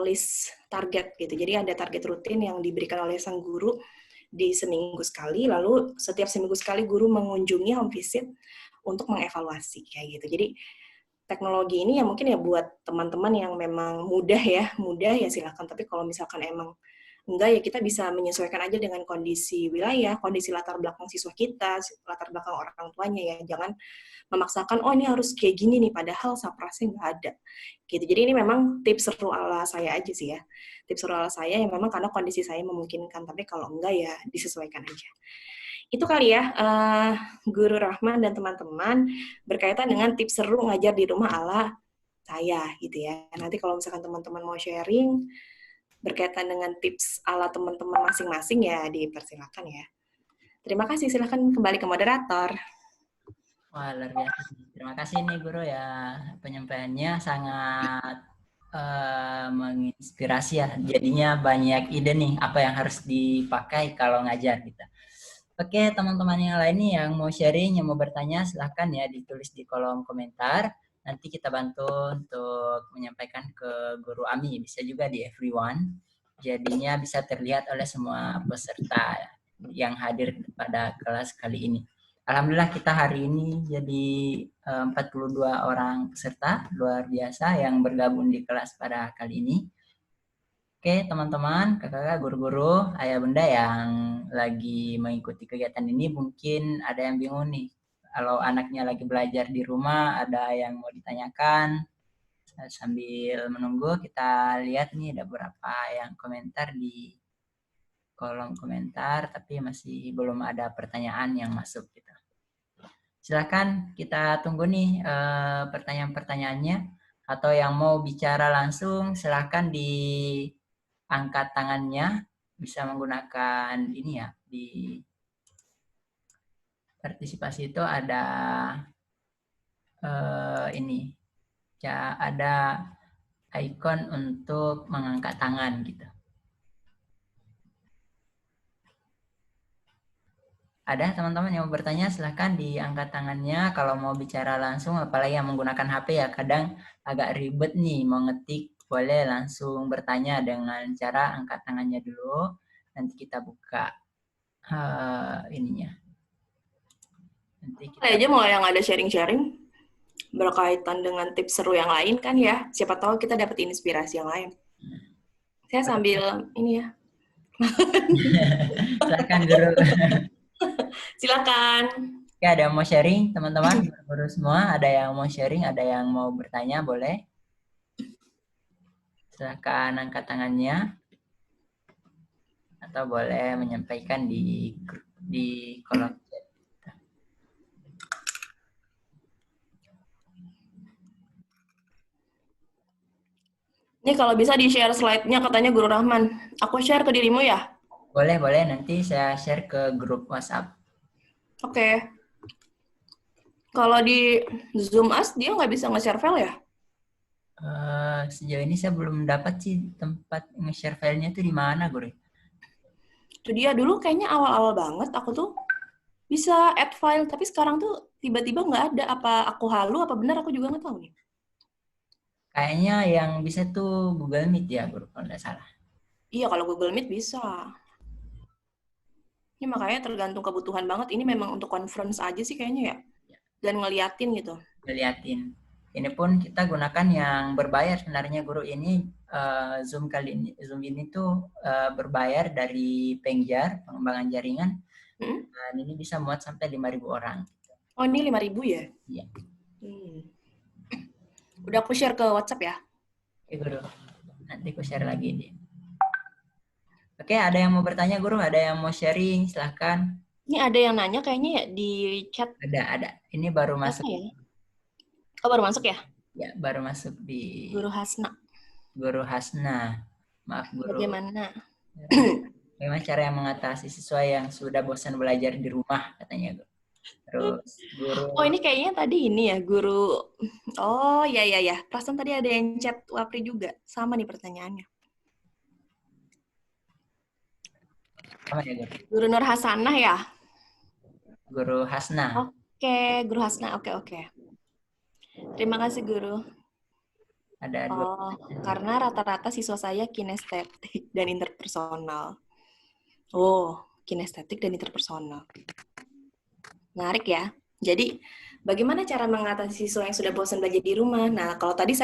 list target gitu. Jadi ada target rutin yang diberikan oleh sang guru di seminggu sekali, lalu setiap seminggu sekali guru mengunjungi home visit untuk mengevaluasi kayak gitu. Jadi teknologi ini ya mungkin ya buat teman-teman yang memang mudah ya silakan. Tapi kalau misalkan emang enggak ya, kita bisa menyesuaikan aja dengan kondisi wilayah, kondisi latar belakang siswa kita, latar belakang orang tuanya ya. Jangan memaksakan, oh ini harus kayak gini nih, padahal saprasnya nggak ada. Gitu. Jadi ini memang tips seru ala saya aja sih ya. Tips seru ala saya yang memang karena kondisi saya memungkinkan, tapi kalau enggak ya disesuaikan aja. Itu kali ya, Guru Rahman dan teman-teman, berkaitan dengan tips seru ngajar di rumah ala saya gitu ya. Nanti kalau misalkan teman-teman mau sharing berkaitan dengan tips ala teman-teman masing-masing ya dipersilakan ya. Terima kasih, silakan kembali ke moderator. Wah, luar biasa. Terima kasih nih Guru ya, penyampaiannya sangat menginspirasi ya. Jadinya banyak ide nih apa yang harus dipakai kalau ngajar kita. Oke, teman-teman yang lain nih yang mau sharing, yang mau bertanya, silahkan ya ditulis di kolom komentar. Nanti kita bantu untuk menyampaikan ke Guru Ami, bisa juga di everyone. Jadinya bisa terlihat oleh semua peserta yang hadir pada kelas kali ini. Alhamdulillah kita hari ini jadi 42 orang peserta luar biasa yang bergabung di kelas pada kali ini. Oke, teman-teman, kakak-kakak, guru-guru, ayah bunda yang lagi mengikuti kegiatan ini mungkin ada yang bingung nih. Kalau anaknya lagi belajar di rumah, ada yang mau ditanyakan. Sambil menunggu, kita lihat nih ada beberapa yang komentar di kolom komentar, tapi masih belum ada pertanyaan yang masuk gitu. Silakan kita tunggu nih pertanyaan-pertanyaannya, atau yang mau bicara langsung silakan diangkat tangannya, bisa menggunakan ini ya, di partisipasi itu ada ini ya, ada icon untuk mengangkat tangan gitu. Ada teman-teman yang mau bertanya, silahkan diangkat tangannya. Kalau mau bicara langsung, apalagi yang menggunakan HP ya, kadang agak ribet nih, mau ngetik, boleh langsung bertanya dengan cara angkat tangannya dulu. Nanti kita buka ininya. Nanti kita aja mau yang ada sharing-sharing berkaitan dengan tips seru yang lain kan ya. Siapa tahu kita dapat inspirasi yang lain. Saya sambil ini ya. silakan guru. Silakan. Oke, ada yang mau sharing teman-teman, guru semua, ada yang mau sharing, ada yang mau bertanya, boleh. Silakan angkat tangannya, atau boleh menyampaikan di kolom chat. Ini kalau bisa di-share slide-nya katanya Guru Rahman. Aku share ke dirimu ya? Boleh, nanti saya share ke grup WhatsApp. Oke. Kalau di Zoom As, dia nggak bisa nge-share file ya? Sejauh ini saya belum dapat sih tempat nge-share filenya itu di mana, Guru. Itu dia dulu kayaknya awal-awal banget aku tuh bisa add file, tapi sekarang tuh tiba-tiba nggak ada. Apa aku halu, apa benar aku juga nggak tahu nih. Kayaknya yang bisa tuh Google Meet ya, Guru, kalau nggak salah. Iya, kalau Google Meet bisa. Ini makanya tergantung kebutuhan banget. Ini memang untuk conference aja sih kayaknya ya. Dan ngeliatin gitu. Ngeliatin. Ini pun kita gunakan yang berbayar sebenarnya, Guru. Ini Zoom ini tuh berbayar dari Pengjar, pengembangan jaringan. Dan ini bisa muat sampai 5.000 orang. Oh, ini 5.000 ya? Iya. Udah aku share ke WhatsApp ya? Oke, Guru. Nanti aku share lagi nih. Oke, ada yang mau bertanya, Guru? Ada yang mau sharing? Silahkan. Ini ada yang nanya kayaknya ya di chat. Ada. Ini baru masuk. Ya? Oh, baru masuk ya? Ya, baru masuk di... Guru Hasna. Guru Hasna. Maaf, Guru. Bagaimana? Bagaimana cara yang mengatasi siswa yang sudah bosan belajar di rumah, katanya, Guru. Terus, Guru... Oh, ini kayaknya tadi ini ya, Guru... Oh, ya. Perasaan tadi ada yang chat Wapri juga. Sama nih pertanyaannya. Sama ya, Guru? Guru Nur Hasanah ya? Guru Hasna. Oke, Guru Hasna. Oke. Terima kasih, Guru. Ada karena rata-rata siswa saya kinestetik dan interpersonal. Oh, kinestetik dan interpersonal. Menarik ya. Jadi, bagaimana cara mengatasi siswa yang sudah bosan belajar di rumah? Nah, kalau tadi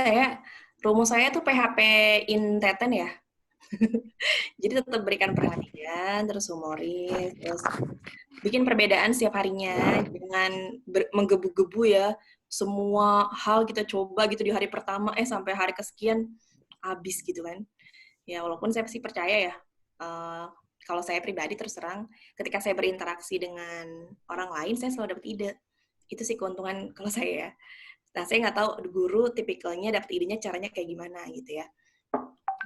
rumus saya tuh PHP in Teten ya. Jadi tetap berikan perhatian, terus humoris, terus bikin perbedaan setiap harinya, dengan menggebu-gebu ya. Semua hal kita coba gitu di hari pertama, sampai hari kesekian habis gitu kan. Ya, walaupun saya sih percaya ya, kalau saya pribadi terus terang, ketika saya berinteraksi dengan orang lain, saya selalu dapat ide. Itu sih keuntungan kalau saya ya. Nah, saya nggak tahu guru tipikalnya dapat idenya caranya kayak gimana gitu ya.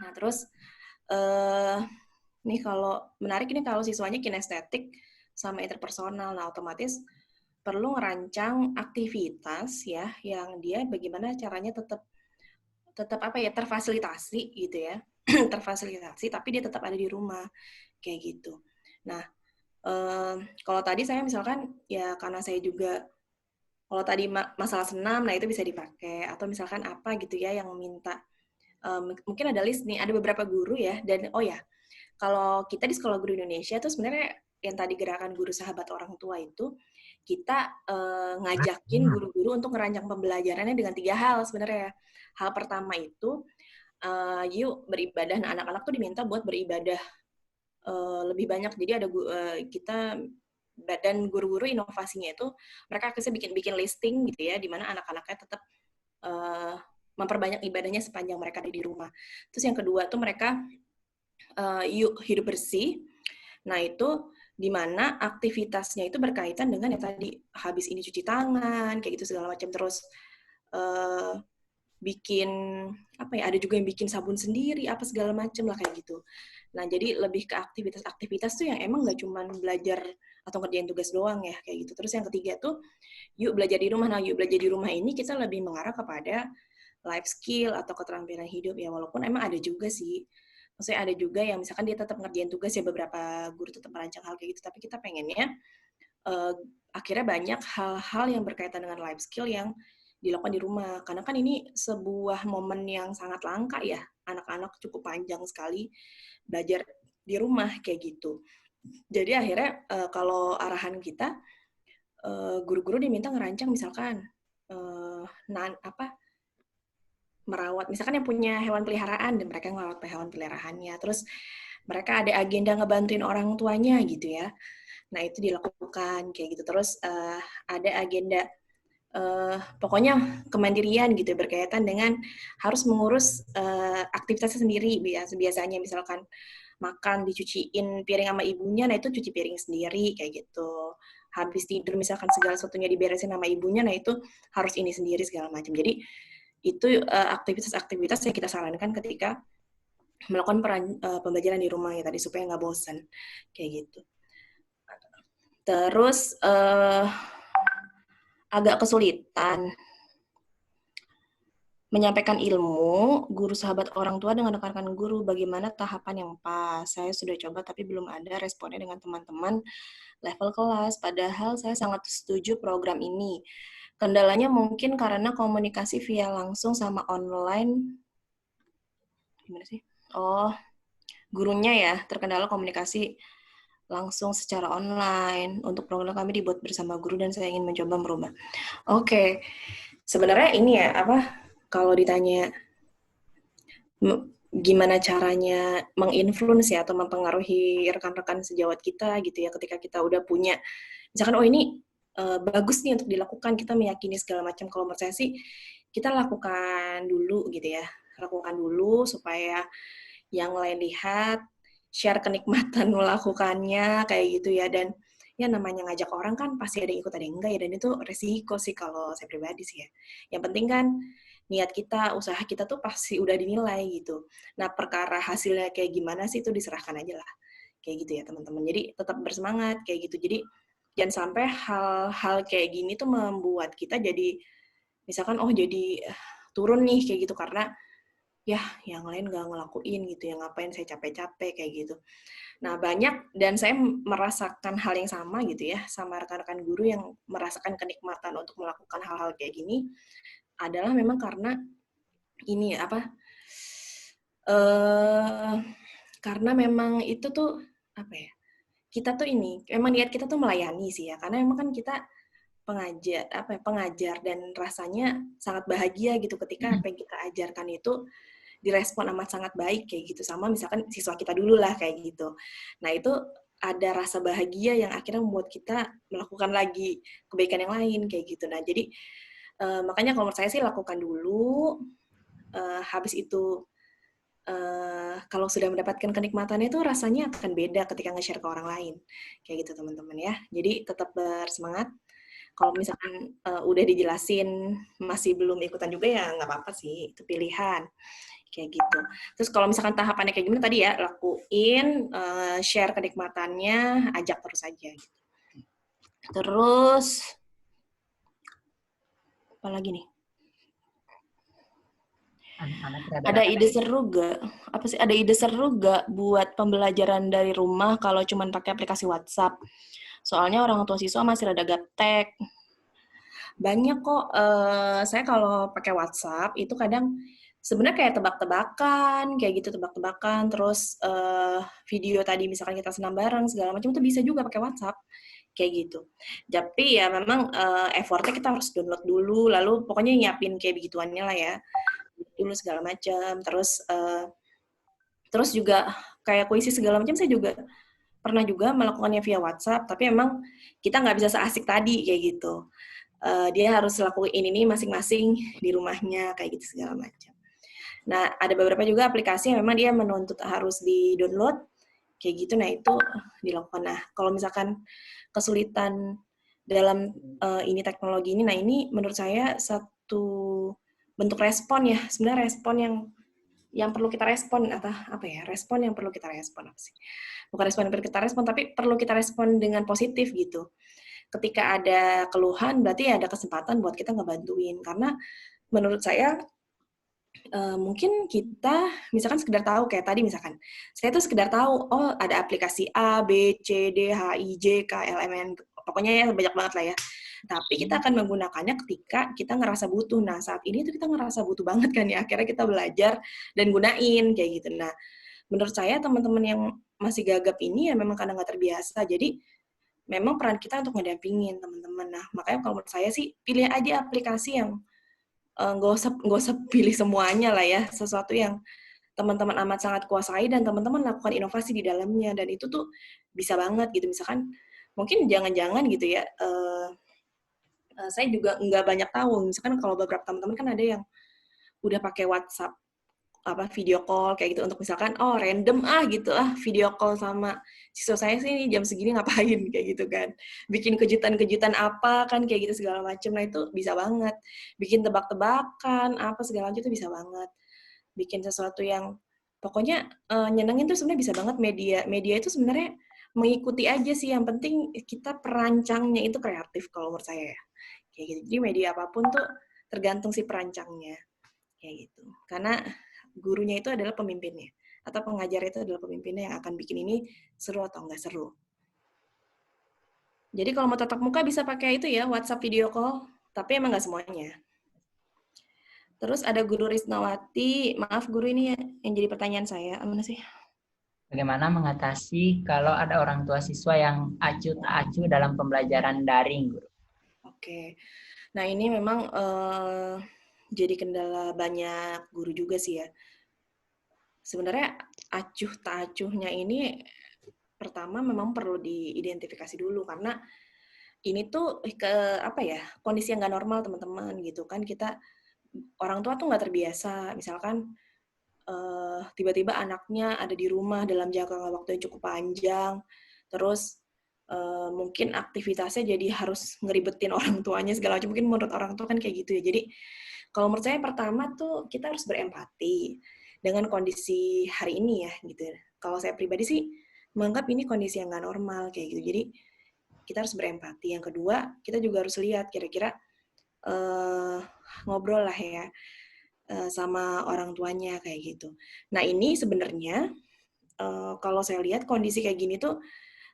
Nah, terus nih kalau menarik ini kalau siswanya kinestetik sama interpersonal, nah otomatis perlu ngerancang aktivitas ya yang dia bagaimana caranya tetap terfasilitasi gitu ya. Terfasilitasi tapi dia tetap ada di rumah kayak gitu. Nah, kalau tadi saya misalkan ya karena saya juga kalau tadi masalah senam, nah itu bisa dipakai, atau misalkan apa gitu ya yang minta mungkin ada list nih, ada beberapa guru ya, dan kalau kita di Sekolah Guru Indonesia tuh sebenarnya yang tadi gerakan guru sahabat orang tua itu kita ngajakin guru-guru untuk ngerancang pembelajarannya dengan 3 hal sebenarnya. Hal pertama itu yuk beribadah. Nah, anak-anak tuh diminta buat beribadah lebih banyak. Jadi ada kita dan guru-guru inovasinya itu mereka akhirnya bikin listing gitu ya, di mana anak-anaknya tetap memperbanyak ibadahnya sepanjang mereka ada di rumah. Terus yang kedua tuh mereka yuk hidup bersih. Nah itu di mana aktivitasnya itu berkaitan dengan yang tadi habis ini cuci tangan kayak gitu segala macam, terus bikin apa ya, ada juga yang bikin sabun sendiri apa segala macam lah kayak gitu. Nah jadi lebih ke aktivitas-aktivitas tuh yang emang nggak cuma belajar atau ngerjain tugas doang ya kayak gitu. Terus yang ketiga tuh yuk belajar di rumah. Nah yuk belajar di rumah ini kita lebih mengarah kepada life skill atau keterampilan hidup ya, walaupun emang ada juga sih, maksudnya ada juga yang misalkan dia tetap ngerjain tugas ya, beberapa guru tetap merancang hal kayak gitu, tapi kita pengennya akhirnya banyak hal-hal yang berkaitan dengan life skill yang dilakukan di rumah, karena kan ini sebuah momen yang sangat langka ya, anak-anak cukup panjang sekali belajar di rumah kayak gitu. Jadi akhirnya kalau arahan kita guru-guru diminta ngerancang misalkan merawat, misalkan yang punya hewan peliharaan dan mereka ngerawat hewan peliharaannya, terus mereka ada agenda ngebantuin orang tuanya gitu ya. Nah itu dilakukan kayak gitu. Terus ada agenda pokoknya kemandirian gitu berkaitan dengan harus mengurus aktivitasnya sendiri. Biasanya misalkan makan dicuciin piring sama ibunya, nah itu cuci piring sendiri kayak gitu. Habis tidur misalkan segala sesuatunya diberesin sama ibunya, nah itu harus ini sendiri segala macam. Jadi itu aktivitas-aktivitas yang kita sarankan ketika melakukan pembelajaran di rumah ya tadi, supaya nggak bosan kayak gitu. Terus agak kesulitan menyampaikan ilmu, guru sahabat orang tua dengan rekan-rekan guru, bagaimana tahapan yang pas? Saya sudah coba tapi belum ada responnya dengan teman-teman level kelas, padahal saya sangat setuju program ini. Kendalanya mungkin karena komunikasi via langsung sama online. Gimana sih? Oh, gurunya ya, terkendala komunikasi langsung secara online. Untuk program kami dibuat bersama guru dan saya ingin mencoba merubah. Oke. Sebenarnya ini ya, kalau ditanya gimana caranya menginfluence ya atau mempengaruhi rekan-rekan sejawat kita gitu ya, ketika kita udah punya misalkan ini bagus nih untuk dilakukan, kita meyakini segala macam. Kalau menurut saya sih kita lakukan dulu gitu ya, lakukan dulu supaya yang lain lihat, share kenikmatan melakukannya kayak gitu ya. Dan ya namanya ngajak orang kan pasti ada yang ikut ada yang enggak ya, dan itu resiko sih kalau saya pribadi sih ya. Yang penting kan niat kita, usaha kita tuh pasti udah dinilai gitu. Nah perkara hasilnya kayak gimana sih itu diserahkan aja lah kayak gitu ya teman-teman. Jadi tetap bersemangat kayak gitu. Jadi jangan sampai hal-hal kayak gini tuh membuat kita jadi misalkan jadi turun nih kayak gitu karena ya yang lain gak ngelakuin gitu ya, ngapain saya capek-capek kayak gitu. Nah banyak, dan saya merasakan hal yang sama gitu ya sama rekan-rekan guru yang merasakan kenikmatan untuk melakukan hal-hal kayak gini adalah memang karena ini ya karena memang itu tuh kita tuh ini memang niat kita tuh melayani sih ya, karena memang kan kita pengajar dan rasanya sangat bahagia gitu ketika apa yang kita ajarkan itu direspon amat sangat baik kayak gitu, sama misalkan siswa kita dulu lah kayak gitu. Nah itu ada rasa bahagia yang akhirnya membuat kita melakukan lagi kebaikan yang lain kayak gitu. Nah jadi makanya kalau menurut saya sih lakukan dulu, habis itu kalau sudah mendapatkan kenikmatannya itu rasanya akan beda ketika nge-share ke orang lain kayak gitu teman-teman ya. Jadi tetap bersemangat. Kalau misalkan udah dijelasin masih belum ikutan juga ya nggak apa-apa sih, itu pilihan kayak gitu. Terus kalau misalkan tahapannya kayak gimana tadi ya, lakuin, share kenikmatannya, ajak terus aja gitu. Terus apa lagi nih? Ada ide seru gak? Apa sih? Ada ide seru gak buat pembelajaran dari rumah kalau cuma pakai aplikasi WhatsApp? Soalnya orang tua siswa masih rada gaptek. Banyak kok. Saya kalau pakai WhatsApp itu kadang sebenarnya kayak tebak-tebakan, kayak gitu tebak-tebakan. Terus video tadi misalkan kita senam bareng segala macam itu bisa juga pakai WhatsApp. Kayak gitu. Tapi ya memang effortnya kita harus download dulu, lalu pokoknya nyiapin kayak begituannya lah ya. dulu segala macam. Terus juga kayak kuisi segala macam saya juga pernah juga melakukannya via WhatsApp, tapi emang kita nggak bisa seasik tadi kayak gitu. Dia harus lakuin ini masing-masing di rumahnya kayak gitu segala macam. Nah, ada beberapa juga aplikasi yang memang dia menuntut harus di-download kayak gitu. Nah, itu dilakukan. Nah, kalau misalkan kesulitan dalam ini teknologi ini, nah ini menurut saya satu bentuk respon ya. Sebenarnya respon yang perlu kita respon atau apa ya? Respon yang perlu kita respon apa sih? Bukan respon yang perlu kita respon, tapi perlu kita respon dengan positif gitu. Ketika ada keluhan, berarti ada kesempatan buat kita ngebantuin. Karena menurut saya mungkin kita misalkan sekedar tahu kayak tadi misalkan saya tuh sekedar tahu oh ada aplikasi A, B, C, D, H, I, J, K, L, M, N pokoknya ya banyak banget lah ya. Tapi kita akan menggunakannya ketika kita ngerasa butuh. Nah, saat ini tuh kita ngerasa butuh banget kan ya. Akhirnya kita belajar dan gunain kayak gitu. Nah, menurut saya teman-teman yang masih gagap ini ya memang kadang nggak terbiasa. Jadi memang peran kita untuk ngedampingin teman-teman. Nah, makanya kalau menurut saya sih pilih aja aplikasi yang nggak usah pilih semuanya lah ya. Sesuatu yang teman-teman amat sangat kuasai dan teman-teman lakukan inovasi di dalamnya. Dan itu tuh bisa banget gitu. Misalkan mungkin jangan-jangan gitu ya, saya juga nggak banyak tahu. Misalkan kalau beberapa teman-teman kan ada yang udah pakai WhatsApp apa video call kayak gitu untuk misalkan oh random gitu video call sama siswa saya sih jam segini ngapain kayak gitu kan, bikin kejutan-kejutan apa kan kayak gitu segala macam. Nah itu bisa banget bikin tebak-tebakan apa segala macam itu bisa banget bikin sesuatu yang pokoknya nyenengin tuh sebenarnya bisa banget. Media itu sebenarnya mengikuti aja sih, yang penting kita perancangnya itu kreatif kalau menurut saya ya kayak gitu. Jadi media apapun tuh tergantung si perancangnya kayak gitu, karena gurunya itu adalah pemimpinnya, atau pengajar itu adalah pemimpinnya yang akan bikin ini seru atau enggak seru. Jadi kalau mau tatap muka bisa pakai itu ya, WhatsApp video call, tapi emang nggak semuanya. Terus ada Guru Risnawati, maaf Guru ini ya, yang jadi pertanyaan saya, mana sih? Bagaimana mengatasi kalau ada orang tua siswa yang acuh tak acuh dalam pembelajaran daring, Guru? Oke, nah ini memang jadi kendala banyak guru juga sih ya. Sebenarnya acuh tak acuhnya ini pertama memang perlu diidentifikasi dulu, karena ini tuh kondisi yang nggak normal teman-teman gitu kan. Kita orang tua tuh nggak terbiasa, misalkan tiba-tiba anaknya ada di rumah dalam jangka waktu yang cukup panjang, terus mungkin aktivitasnya jadi harus ngeribetin orang tuanya segala macam. Mungkin menurut orang tua kan kayak gitu ya. Jadi kalau menurut saya pertama tuh kita harus berempati dengan kondisi hari ini ya gitu. Kalau saya pribadi sih menganggap ini kondisi yang nggak normal kayak gitu. Jadi kita harus berempati. Yang kedua, kita juga harus lihat kira-kira ngobrol lah ya sama orang tuanya kayak gitu. Nah ini sebenarnya kalau saya lihat kondisi kayak gini tuh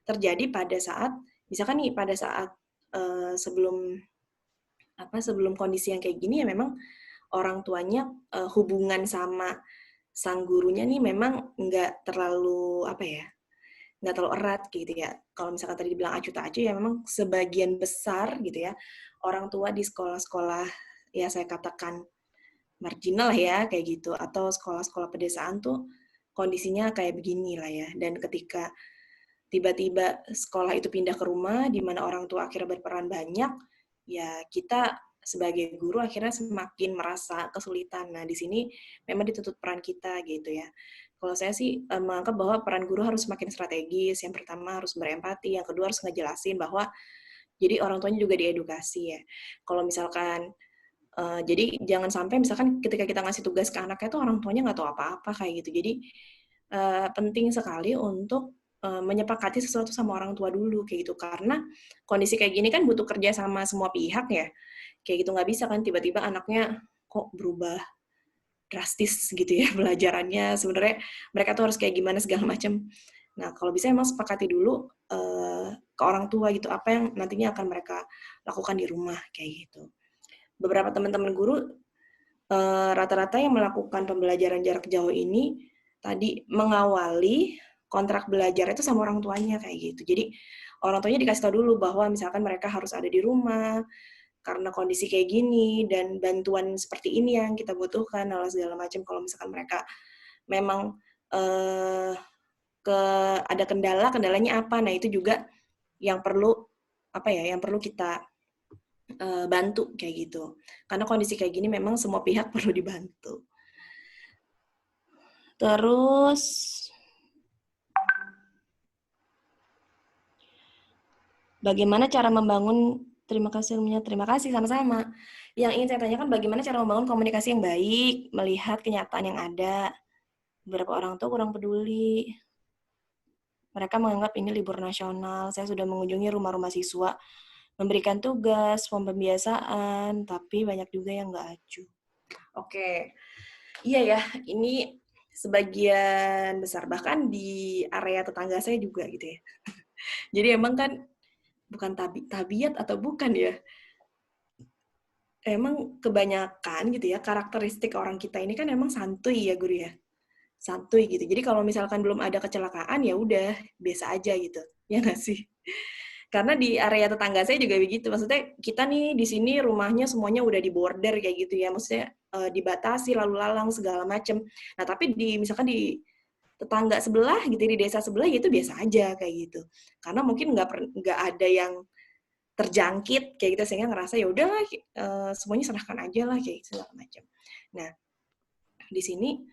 terjadi pada saat, misalkan nih pada saat sebelum kondisi yang kayak gini ya memang orang tuanya hubungan sama sang gurunya nih memang nggak terlalu nggak terlalu erat gitu ya. Kalau misalkan tadi dibilang acuh tak acuh ya memang sebagian besar gitu ya orang tua di sekolah-sekolah ya saya katakan marginal ya kayak gitu, atau sekolah-sekolah pedesaan tuh kondisinya kayak begini lah ya. Dan ketika tiba-tiba sekolah itu pindah ke rumah di mana orang tua akhirnya berperan banyak, ya kita sebagai guru akhirnya semakin merasa kesulitan. Nah, di sini memang dituntut peran kita gitu ya. Kalau saya sih menganggap bahwa peran guru harus semakin strategis. Yang pertama harus berempati, yang kedua harus ngejelasin bahwa jadi orang tuanya juga diedukasi ya. Kalau misalkan jadi jangan sampai misalkan ketika kita ngasih tugas ke anaknya tuh orang tuanya nggak tahu apa-apa kayak gitu. Jadi penting sekali untuk menyepakati sesuatu sama orang tua dulu kayak gitu, karena kondisi kayak gini kan butuh kerja sama semua pihak ya kayak gitu. Nggak bisa kan tiba-tiba anaknya kok berubah drastis gitu ya pelajarannya, sebenarnya mereka tuh harus kayak gimana segala macam. Nah kalau bisa emang sepakati dulu ke orang tua gitu apa yang nantinya akan mereka lakukan di rumah kayak gitu. Beberapa teman-teman guru rata-rata yang melakukan pembelajaran jarak jauh ini tadi mengawali kontrak belajar itu sama orang tuanya kayak gitu. Jadi orang tuanya dikasih tahu dulu bahwa misalkan mereka harus ada di rumah, karena kondisi kayak gini dan bantuan seperti ini yang kita butuhkan, hal segala macam. Kalau misalkan mereka memang ada kendalanya apa, nah itu juga yang perlu kita bantu kayak gitu. Karena kondisi kayak gini memang semua pihak perlu dibantu. Terus bagaimana cara membangun, terima kasih sama-sama. Yang ingin saya tanyakan bagaimana cara membangun komunikasi yang baik, melihat kenyataan yang ada. Beberapa orang tua kurang peduli. Mereka menganggap ini libur nasional. Saya sudah mengunjungi rumah-rumah siswa, memberikan tugas, pembiasaan, tapi banyak juga yang nggak acuh. Oke, iya ya, ini sebagian besar, bahkan di area tetangga saya juga gitu ya. Jadi emang kan bukan tabiat atau bukan ya, emang kebanyakan gitu ya, karakteristik orang kita ini kan emang santuy ya guru ya, santuy gitu. Jadi kalau misalkan belum ada kecelakaan ya udah biasa aja gitu, ya nggak sih? Karena di area tetangga saya juga begitu, maksudnya kita nih di sini rumahnya semuanya udah di border kayak gitu ya, maksudnya dibatasi lalu lalang segala macem. Nah tapi misalkan di tetangga sebelah gitu, di desa sebelah ya itu biasa aja kayak gitu. Karena mungkin nggak ada yang terjangkit kayak gitu sehingga ngerasa ya udahlah semuanya serahkan aja lah kayak segala macam. Nah di sini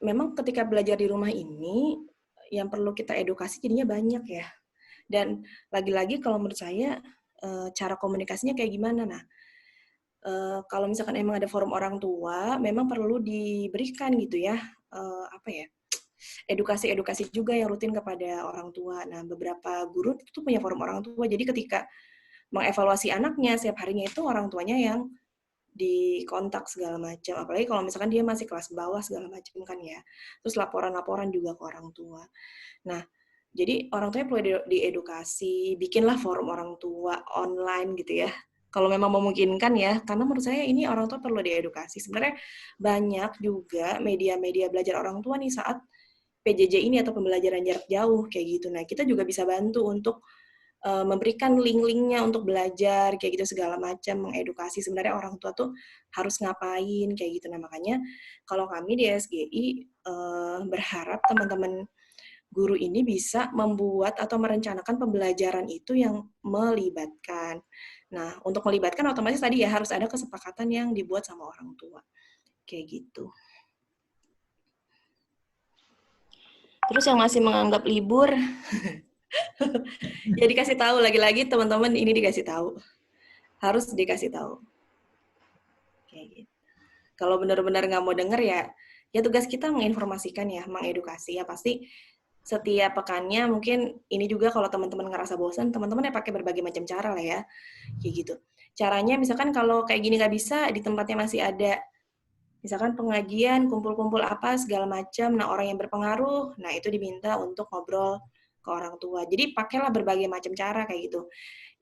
memang ketika belajar di rumah ini yang perlu kita edukasi jadinya banyak ya. Dan lagi-lagi kalau menurut saya cara komunikasinya kayak gimana. Nah kalau misalkan emang ada forum orang tua, memang perlu diberikan gitu ya edukasi juga yang rutin kepada orang tua. Nah beberapa guru itu punya forum orang tua. Jadi ketika mengevaluasi anaknya setiap harinya itu orang tuanya yang dikontak segala macam. Apalagi kalau misalkan dia masih kelas bawah segala macam kan ya. Terus laporan-laporan juga ke orang tua. Nah jadi orang tuanya perlu diedukasi, bikinlah forum orang tua online gitu ya. Kalau memang memungkinkan ya, karena menurut saya ini orang tua perlu diedukasi. Sebenarnya banyak juga media-media belajar orang tua nih saat PJJ ini atau pembelajaran jarak jauh kayak gitu. Nah, kita juga bisa bantu untuk memberikan link-linknya untuk belajar kayak gitu segala macam, mengedukasi sebenarnya orang tua tuh harus ngapain kayak gitu. Nah, makanya kalau kami di SGI berharap teman-teman guru ini bisa membuat atau merencanakan pembelajaran itu yang melibatkan. Nah, untuk melibatkan otomatis tadi ya harus ada kesepakatan yang dibuat sama orang tua. Kayak gitu. Terus yang masih menganggap libur, ya dikasih tahu lagi-lagi teman-teman ini dikasih tahu. Harus dikasih tahu. Kayak gitu. Kalau benar-benar nggak mau denger ya tugas kita menginformasikan ya, mengedukasi ya pasti setiap pekannya mungkin ini juga kalau teman-teman ngerasa bosan, teman-teman ya pakai berbagai macam cara lah ya, kayak gitu. Caranya misalkan kalau kayak gini nggak bisa, di tempatnya masih ada, misalkan pengajian, kumpul-kumpul apa, segala macam, nah orang yang berpengaruh, nah itu diminta untuk ngobrol ke orang tua. Jadi pakailah berbagai macam cara kayak gitu.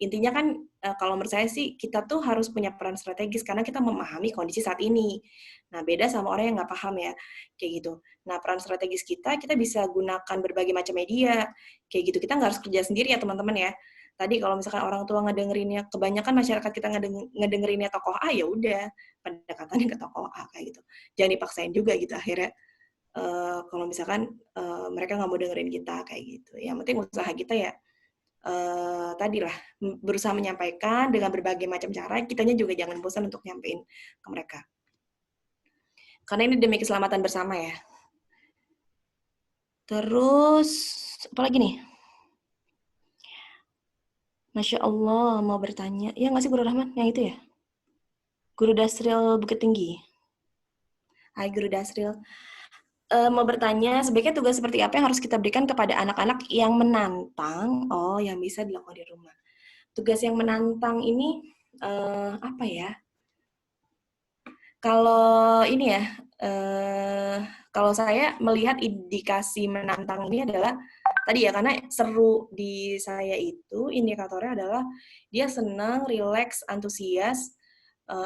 Intinya kan kalau menurut saya sih kita tuh harus punya peran strategis karena kita memahami kondisi saat ini. Nah beda sama orang yang nggak paham ya kayak gitu. Nah peran strategis kita bisa gunakan berbagai macam media kayak gitu. Kita nggak harus kerja sendiri ya teman-teman ya. Tadi kalau misalkan orang tua ngedengerinnya, kebanyakan masyarakat kita ngedengerinnya tokoh A ya udah pendekatannya ke tokoh A kayak gitu. Jangan dipaksain juga gitu akhirnya. Kalau misalkan mereka nggak mau dengerin kita kayak gitu. Yang penting usaha kita ya tadilah berusaha menyampaikan dengan berbagai macam cara, kitanya juga jangan bosan untuk nyampein ke mereka. Karena ini demi keselamatan bersama ya. Terus, apa lagi nih? Masya Allah, mau bertanya. Ya nggak sih Guru Rahman? Yang itu ya? Guru Dasril Bukit Tinggi. Hai Guru Dasril. Mau bertanya, sebaiknya tugas seperti apa yang harus kita berikan kepada anak-anak yang menantang, yang bisa dilakukan di rumah. Tugas yang menantang ini, apa ya? Kalau ini ya, kalau saya melihat indikasi menantang ini adalah, tadi ya, karena seru di saya itu, indikatornya adalah dia senang, rileks, antusias,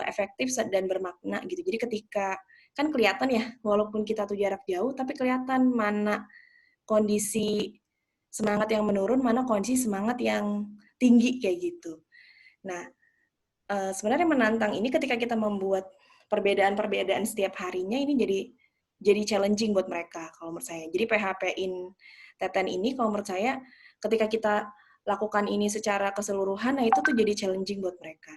efektif, dan bermakna gitu. Jadi ketika kan kelihatan ya, walaupun kita tuh jarak jauh, tapi kelihatan mana kondisi semangat yang menurun, mana kondisi semangat yang tinggi kayak gitu. Nah, sebenarnya menantang ini ketika kita membuat perbedaan-perbedaan setiap harinya ini jadi challenging buat mereka kalau menurut saya. Jadi PHP-in Teten ini kalau menurut saya ketika kita lakukan ini secara keseluruhan, nah itu tuh jadi challenging buat mereka.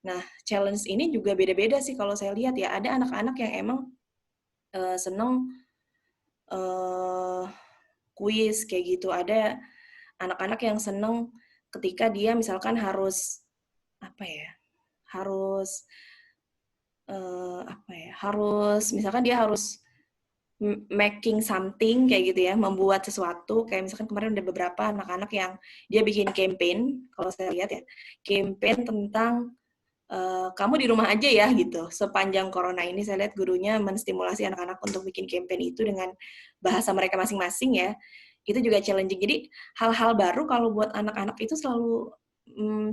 Nah, challenge ini juga beda-beda sih kalau saya lihat ya. Ada anak-anak yang emang seneng kuis kayak gitu. Ada anak-anak yang seneng ketika dia misalkan harus apa ya? Harus harus misalkan dia harus making something kayak gitu ya, membuat sesuatu kayak misalkan kemarin ada beberapa anak-anak yang dia bikin campaign, kalau saya lihat ya, campaign tentang kamu di rumah aja ya gitu. Sepanjang corona ini saya lihat gurunya menstimulasi anak-anak untuk bikin campaign itu dengan bahasa mereka masing-masing ya. Itu juga challenging. Jadi hal-hal baru kalau buat anak-anak itu selalu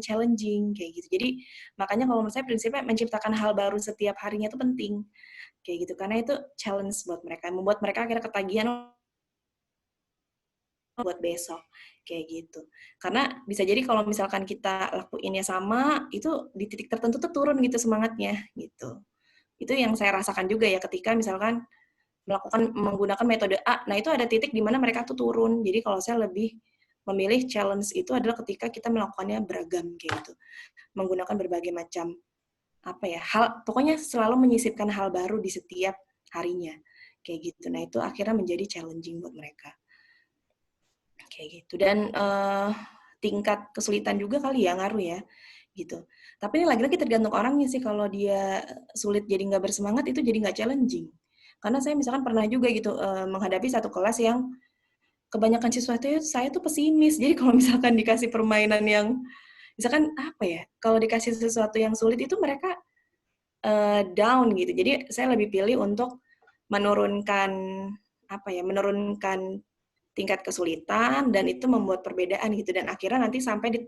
challenging kayak gitu. Jadi makanya kalau menurut saya prinsipnya menciptakan hal baru setiap harinya itu penting kayak gitu. Karena itu challenge buat mereka, membuat mereka akhirnya ketagihan buat besok kayak gitu. Karena bisa jadi kalau misalkan kita lakuinnya sama, itu di titik tertentu tuh turun gitu semangatnya gitu. Itu yang saya rasakan juga ya ketika misalkan menggunakan metode A. Nah, itu ada titik di mana mereka tuh turun. Jadi kalau saya lebih memilih challenge itu adalah ketika kita melakukannya beragam kayak gitu. Menggunakan berbagai macam hal, pokoknya selalu menyisipkan hal baru di setiap harinya kayak gitu. Nah, itu akhirnya menjadi challenging buat mereka. Kayak gitu. Dan tingkat kesulitan juga kali ya ngaruh ya gitu. Tapi ini lagi-lagi tergantung orangnya sih. Kalau dia sulit jadi nggak bersemangat itu jadi nggak challenging. Karena saya misalkan pernah juga gitu menghadapi satu kelas yang kebanyakan siswa itu saya tuh pesimis. Jadi kalau misalkan dikasih permainan yang misalkan kalau dikasih sesuatu yang sulit itu mereka down gitu. Jadi saya lebih pilih untuk menurunkan menurunkan tingkat kesulitan dan itu membuat perbedaan gitu dan akhirnya nanti sampai di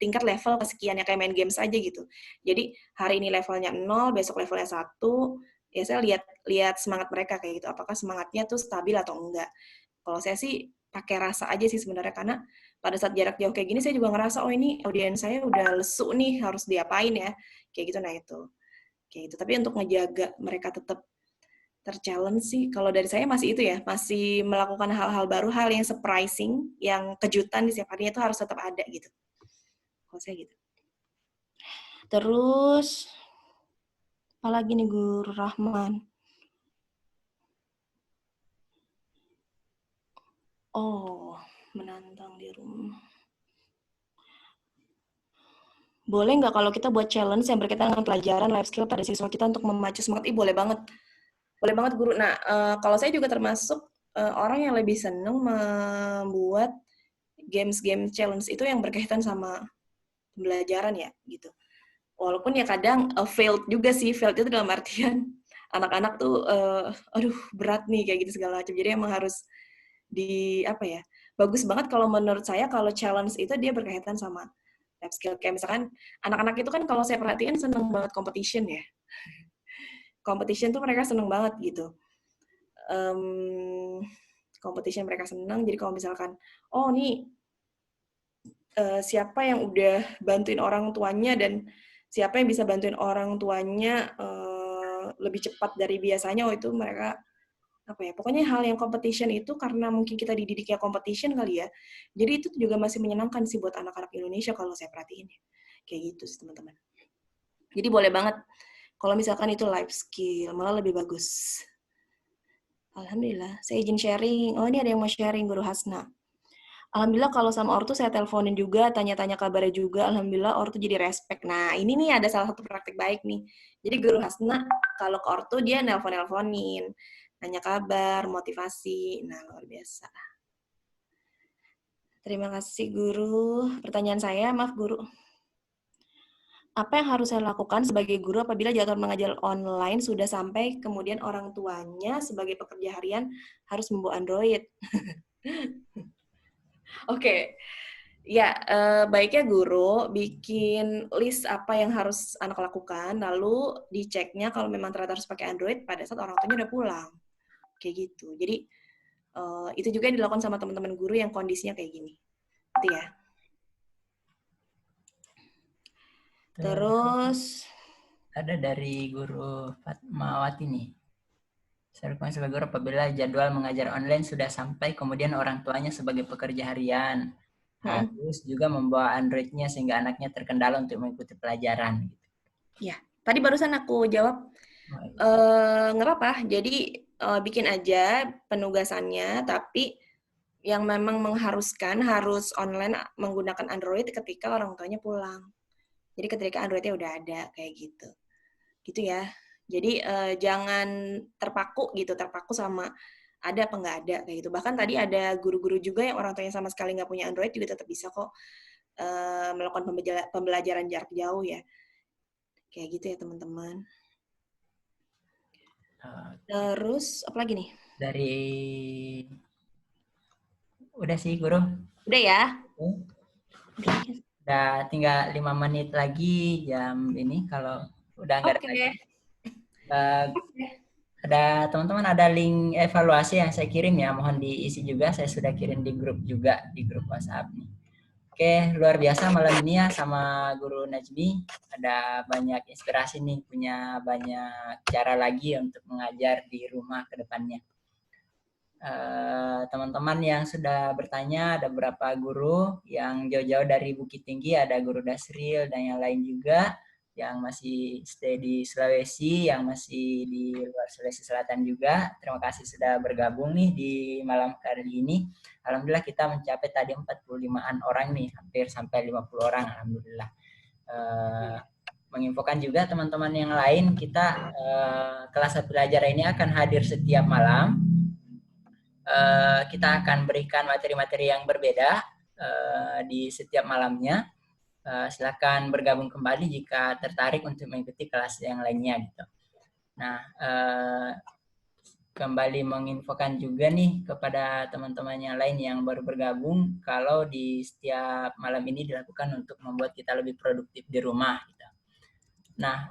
tingkat level kesekian ya kayak main games aja gitu. Jadi hari ini levelnya 0, besok levelnya 1, ya saya lihat semangat mereka kayak gitu. Apakah semangatnya tuh stabil atau enggak. Kalau saya sih pakai rasa aja sih sebenarnya karena pada saat jarak jauh kayak gini saya juga ngerasa oh ini audiens saya udah lesu nih harus diapain ya. Kayak gitu nah itu. Kayak gitu. Tapi untuk ngejaga mereka tetap terchallenge sih kalau dari saya masih itu ya, masih melakukan hal-hal baru, hal yang surprising, yang kejutan di setiap harinya itu harus tetap ada gitu. Kalau saya gitu. Terus apalagi nih Guru Rahman? Oh, menantang di rumah. Boleh nggak kalau kita buat challenge yang berkaitan dengan pelajaran life skill pada siswa kita untuk memacu semangat? Boleh banget. Boleh banget Guru. Nah, kalau saya juga termasuk orang yang lebih senang membuat games-game challenge itu yang berkaitan sama pembelajaran ya gitu. Walaupun ya kadang failed juga sih. Failed itu dalam artian anak-anak tuh aduh berat nih kayak gitu segala macam. Jadi emang harus bagus banget kalau menurut saya kalau challenge itu dia berkaitan sama life skill. Kayak misalkan anak-anak itu kan kalau saya perhatiin seneng banget competition ya. Competition tuh mereka seneng banget gitu. Competition mereka seneng. Jadi kalau misalkan oh nih siapa yang udah bantuin orang tuanya dan siapa yang bisa bantuin orang tuanya lebih cepat dari biasanya, itu mereka pokoknya hal yang competition itu karena mungkin kita dididiknya competition kali ya, jadi itu juga masih menyenangkan sih buat anak-anak Indonesia kalau saya perhatiin kayak gitu sih teman-teman. Jadi boleh banget kalau misalkan itu life skill malah lebih bagus. Alhamdulillah, saya izin sharing. Oh ini ada yang mau sharing Guru Hasna. Alhamdulillah kalau sama ortu saya teleponin juga, tanya-tanya kabarnya juga. Alhamdulillah ortu jadi respect. Nah ini nih ada salah satu praktik baik nih. Jadi Guru Hasna kalau ke ortu dia nelpon-nelponin, nanya kabar, motivasi. Nah luar biasa. Terima kasih Guru. Pertanyaan saya, maaf Guru. Apa yang harus saya lakukan sebagai guru apabila jadwal mengajar online sudah sampai kemudian orang tuanya sebagai pekerja harian harus membawa Android? Oke. Ya, baiknya guru bikin list apa yang harus anak lakukan, lalu diceknya kalau memang ternyata harus pakai Android pada saat orang tuanya udah pulang. Kayak gitu. Jadi, itu juga yang dilakukan sama teman-teman guru yang kondisinya kayak gini. Gitu ya. Terus ada dari Guru Fatmawati nih. Saya sebagai guru apabila jadwal mengajar online sudah sampai, kemudian orang tuanya sebagai pekerja harian harus juga membawa Android-nya sehingga anaknya terkendala untuk mengikuti pelajaran. ya, tadi barusan aku jawab nggak apa-apa. Jadi bikin aja penugasannya, tapi yang memang mengharuskan harus online menggunakan Android ketika orang tuanya pulang. Jadi ketika Android-nya udah ada kayak gitu. Gitu ya. Jadi jangan terpaku sama ada apa nggak ada kayak gitu. Bahkan tadi ada guru-guru juga yang orang tuanya sama sekali nggak punya Android juga tetap bisa kok melakukan pembelajaran jarak jauh ya. Kayak gitu ya teman-teman. Terus apa lagi nih? Dari udah sih guru. Udah ya. Udah tinggal 5 menit lagi jam ini, kalau udah nggak ada lagi. Ada teman-teman, ada link evaluasi yang saya kirim ya, mohon diisi juga. Saya sudah kirim di grup juga, di grup WhatsApp nih. Oke, luar biasa malam ini ya sama Guru Najmi. Ada banyak inspirasi nih, punya banyak cara lagi untuk mengajar di rumah ke depannya. Teman-teman yang sudah bertanya, ada beberapa guru yang jauh-jauh dari Bukit Tinggi, ada Guru Dasril dan yang lain juga, yang masih stay di Sulawesi, yang masih di luar Sulawesi Selatan juga. Terima kasih sudah bergabung nih di malam kali ini. Alhamdulillah kita mencapai tadi 45-an orang nih, hampir sampai 50 orang, alhamdulillah. Menginfokan juga teman-teman yang lain, kita kelas pelajaran ini akan hadir setiap malam. Kita akan berikan materi-materi yang berbeda di setiap malamnya. Silakan bergabung kembali jika tertarik untuk mengikuti kelas yang lainnya gitu. Nah, kembali menginfokan juga nih kepada teman-teman yang lain yang baru bergabung, kalau di setiap malam ini dilakukan untuk membuat kita lebih produktif di rumah gitu. Nah,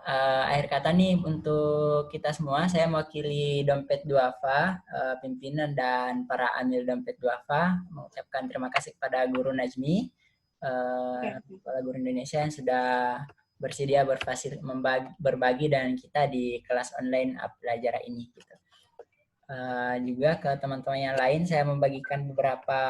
akhir kata nih untuk kita semua, saya mewakili Dompet Duafa, pimpinan dan para amil Dompet Duafa, mengucapkan terima kasih kepada Guru Najmi, Kepala Guru Indonesia yang sudah bersedia berbagi dengan kita di kelas online pelajaran ini. Gitu. Juga ke teman-teman yang lain, saya membagikan beberapa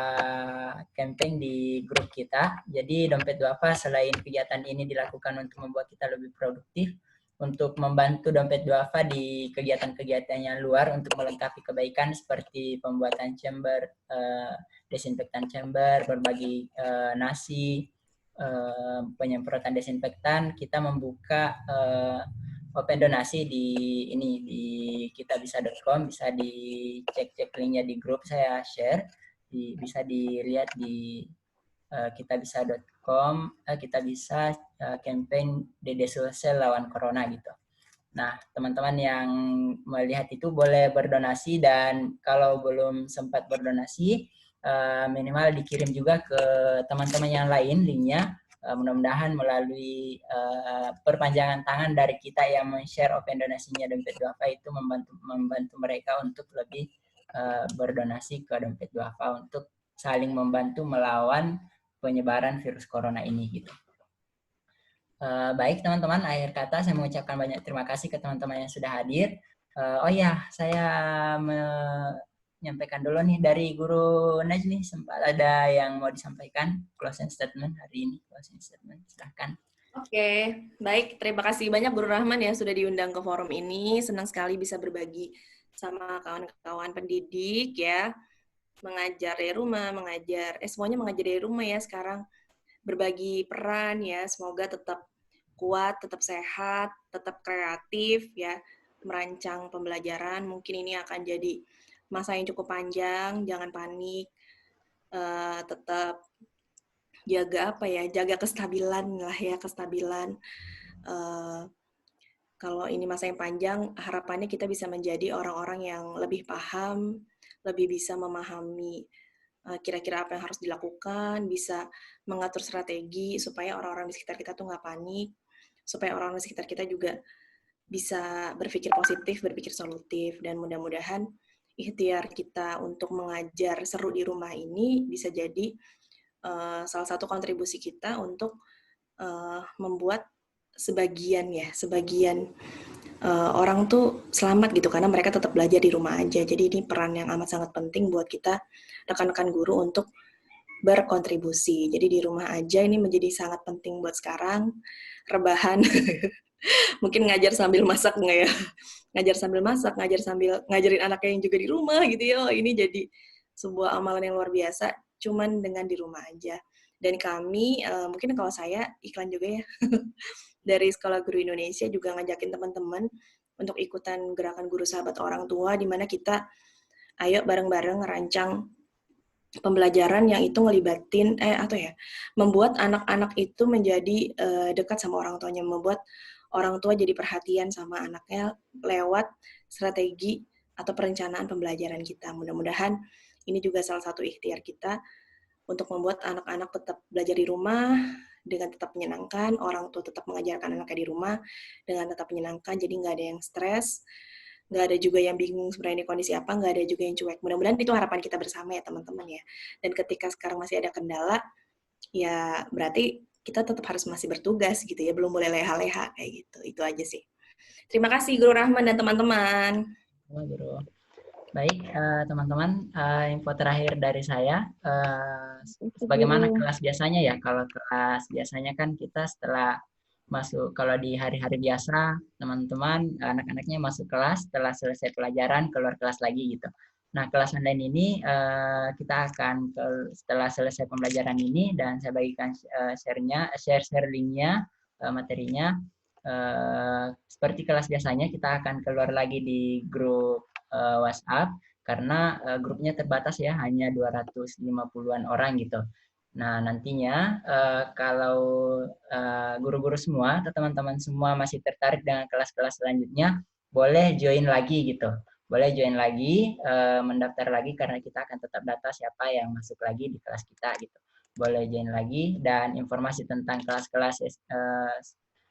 campaign di grup kita. Jadi Dompet Duafa selain kegiatan ini dilakukan untuk membuat kita lebih produktif, untuk membantu Dompet Duafa di kegiatan-kegiatan yang luar untuk melengkapi kebaikan seperti pembuatan chamber, desinfektan chamber, berbagi nasi, penyemprotan desinfektan. Kita membuka open donasi di kitabisa.com, bisa dicek linknya di grup saya share, bisa dilihat di kitabisa.com, kita bisa campaign Dede Sulsel lawan Corona gitu. Nah, teman-teman yang melihat itu boleh berdonasi, dan kalau belum sempat berdonasi, minimal dikirim juga ke teman-teman yang lain linknya. Mudah-mudahan melalui perpanjangan tangan dari kita yang men-share open donasinya Dompet Duafa itu membantu mereka untuk lebih berdonasi ke Dompet Duafa untuk saling membantu melawan penyebaran virus corona ini gitu. Baik teman-teman, akhir kata saya mengucapkan banyak terima kasih ke teman-teman yang sudah hadir. Oh ya, saya menyampaikan dulu nih dari Guru Najmi, sempat ada yang mau disampaikan closing statement hari ini. Closing statement, silahkan. Oke, baik. Terima kasih banyak Guru Rahman ya sudah diundang ke forum ini. Senang sekali bisa berbagi sama kawan-kawan pendidik ya. Mengajar dari rumah, semuanya mengajar dari rumah ya sekarang. Berbagi peran ya, semoga tetap kuat, tetap sehat, tetap kreatif ya, merancang pembelajaran. Mungkin ini akan jadi masa yang cukup panjang, jangan panik, tetap jaga kestabilan lah ya, kestabilan. Kalau ini masa yang panjang, harapannya kita bisa menjadi orang-orang yang lebih paham, lebih bisa memahami kira-kira apa yang harus dilakukan, bisa mengatur strategi supaya orang-orang di sekitar kita tuh nggak panik, supaya orang-orang di sekitar kita juga bisa berpikir positif, berpikir solutif, dan mudah-mudahan ikhtiar kita untuk mengajar seru di rumah ini bisa jadi salah satu kontribusi kita untuk membuat sebagian orang tuh selamat gitu karena mereka tetap belajar di rumah aja. Jadi ini peran yang amat sangat penting buat kita rekan-rekan guru untuk berkontribusi. Jadi di rumah aja ini menjadi sangat penting buat sekarang. Rebahan, mungkin ngajar sambil masak nggak ya? Ngajar sambil masak, ngajar sambil ngajarin anaknya yang juga di rumah gitu ya. Oh, ini jadi sebuah amalan yang luar biasa, cuman dengan di rumah aja. Dan kami, mungkin kalau saya iklan juga ya, dari Sekolah Guru Indonesia juga ngajakin teman-teman untuk ikutan gerakan Guru Sahabat Orang Tua, di mana kita ayo bareng-bareng ngerancang pembelajaran yang itu ngelibatin membuat anak-anak itu menjadi dekat sama orang tuanya, membuat orang tua jadi perhatian sama anaknya lewat strategi atau perencanaan pembelajaran kita. Mudah-mudahan ini juga salah satu ikhtiar kita untuk membuat anak-anak tetap belajar di rumah dengan tetap menyenangkan, orang tua tetap mengajarkan anaknya di rumah dengan tetap menyenangkan, jadi nggak ada yang stres, nggak ada juga yang bingung sebenarnya ini kondisi apa, nggak ada juga yang cuek. Mudah-mudahan itu harapan kita bersama ya teman-teman ya. Dan ketika sekarang masih ada kendala, ya berarti kita tetap harus masih bertugas gitu ya, belum boleh leha-leha kayak gitu. Itu aja sih. Terima kasih Guru Rahman dan teman-teman. Guru. Baik, teman-teman, info terakhir dari saya, bagaimana kelas biasanya ya? Kalau kelas biasanya kan kita setelah masuk, kalau di hari-hari biasa, teman-teman, anak-anaknya masuk kelas, setelah selesai pelajaran, keluar kelas lagi gitu. Nah, kelas online ini kita akan setelah selesai pembelajaran ini, dan saya bagikan share linknya, materinya. Seperti kelas biasanya, kita akan keluar lagi di grup WhatsApp, karena grupnya terbatas ya, hanya 250-an orang gitu. Nah, nantinya kalau guru-guru semua atau teman-teman semua masih tertarik dengan kelas-kelas selanjutnya, boleh join lagi gitu. Boleh join lagi, mendaftar lagi, karena kita akan tetap data siapa yang masuk lagi di kelas kita gitu. Boleh join lagi, dan informasi tentang kelas-kelas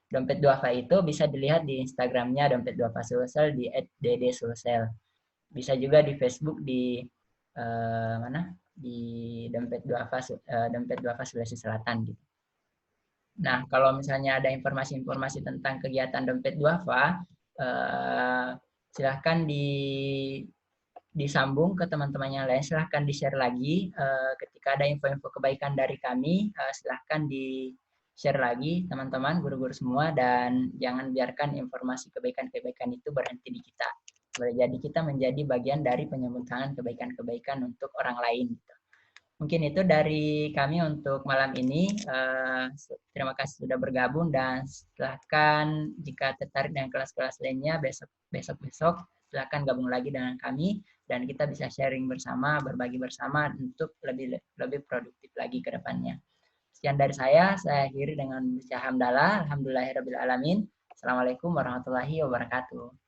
Dompet Duafa itu bisa dilihat di Instagramnya Dompet Duafa Sulsel di @ddsulsel. Bisa juga di Facebook di di Dompet Duafa Sulawesi Selatan gitu. Nah, kalau misalnya ada informasi-informasi tentang kegiatan Dompet Duafa, silahkan disambung ke teman-teman yang lain, silahkan di-share lagi. Ketika ada info-info kebaikan dari kami, silahkan di-share lagi teman-teman, guru-guru semua, dan jangan biarkan informasi kebaikan-kebaikan itu berhenti di kita. Boleh jadi kita menjadi bagian dari penyambung tangan kebaikan-kebaikan untuk orang lain. Mungkin itu dari kami untuk malam ini. Terima kasih sudah bergabung, dan silahkan jika tertarik dengan kelas-kelas lainnya besok silahkan gabung lagi dengan kami, dan kita bisa sharing bersama, berbagi bersama untuk lebih produktif lagi ke depannya. Sekian dari saya akhiri dengan baca hamdalah. Alhamdulillahirrabbilalamin. Assalamualaikum warahmatullahi wabarakatuh.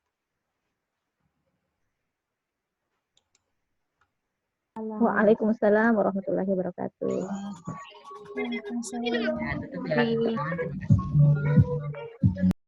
Waalaikumsalam warahmatullahi wabarakatuh. Ya, tutup ya.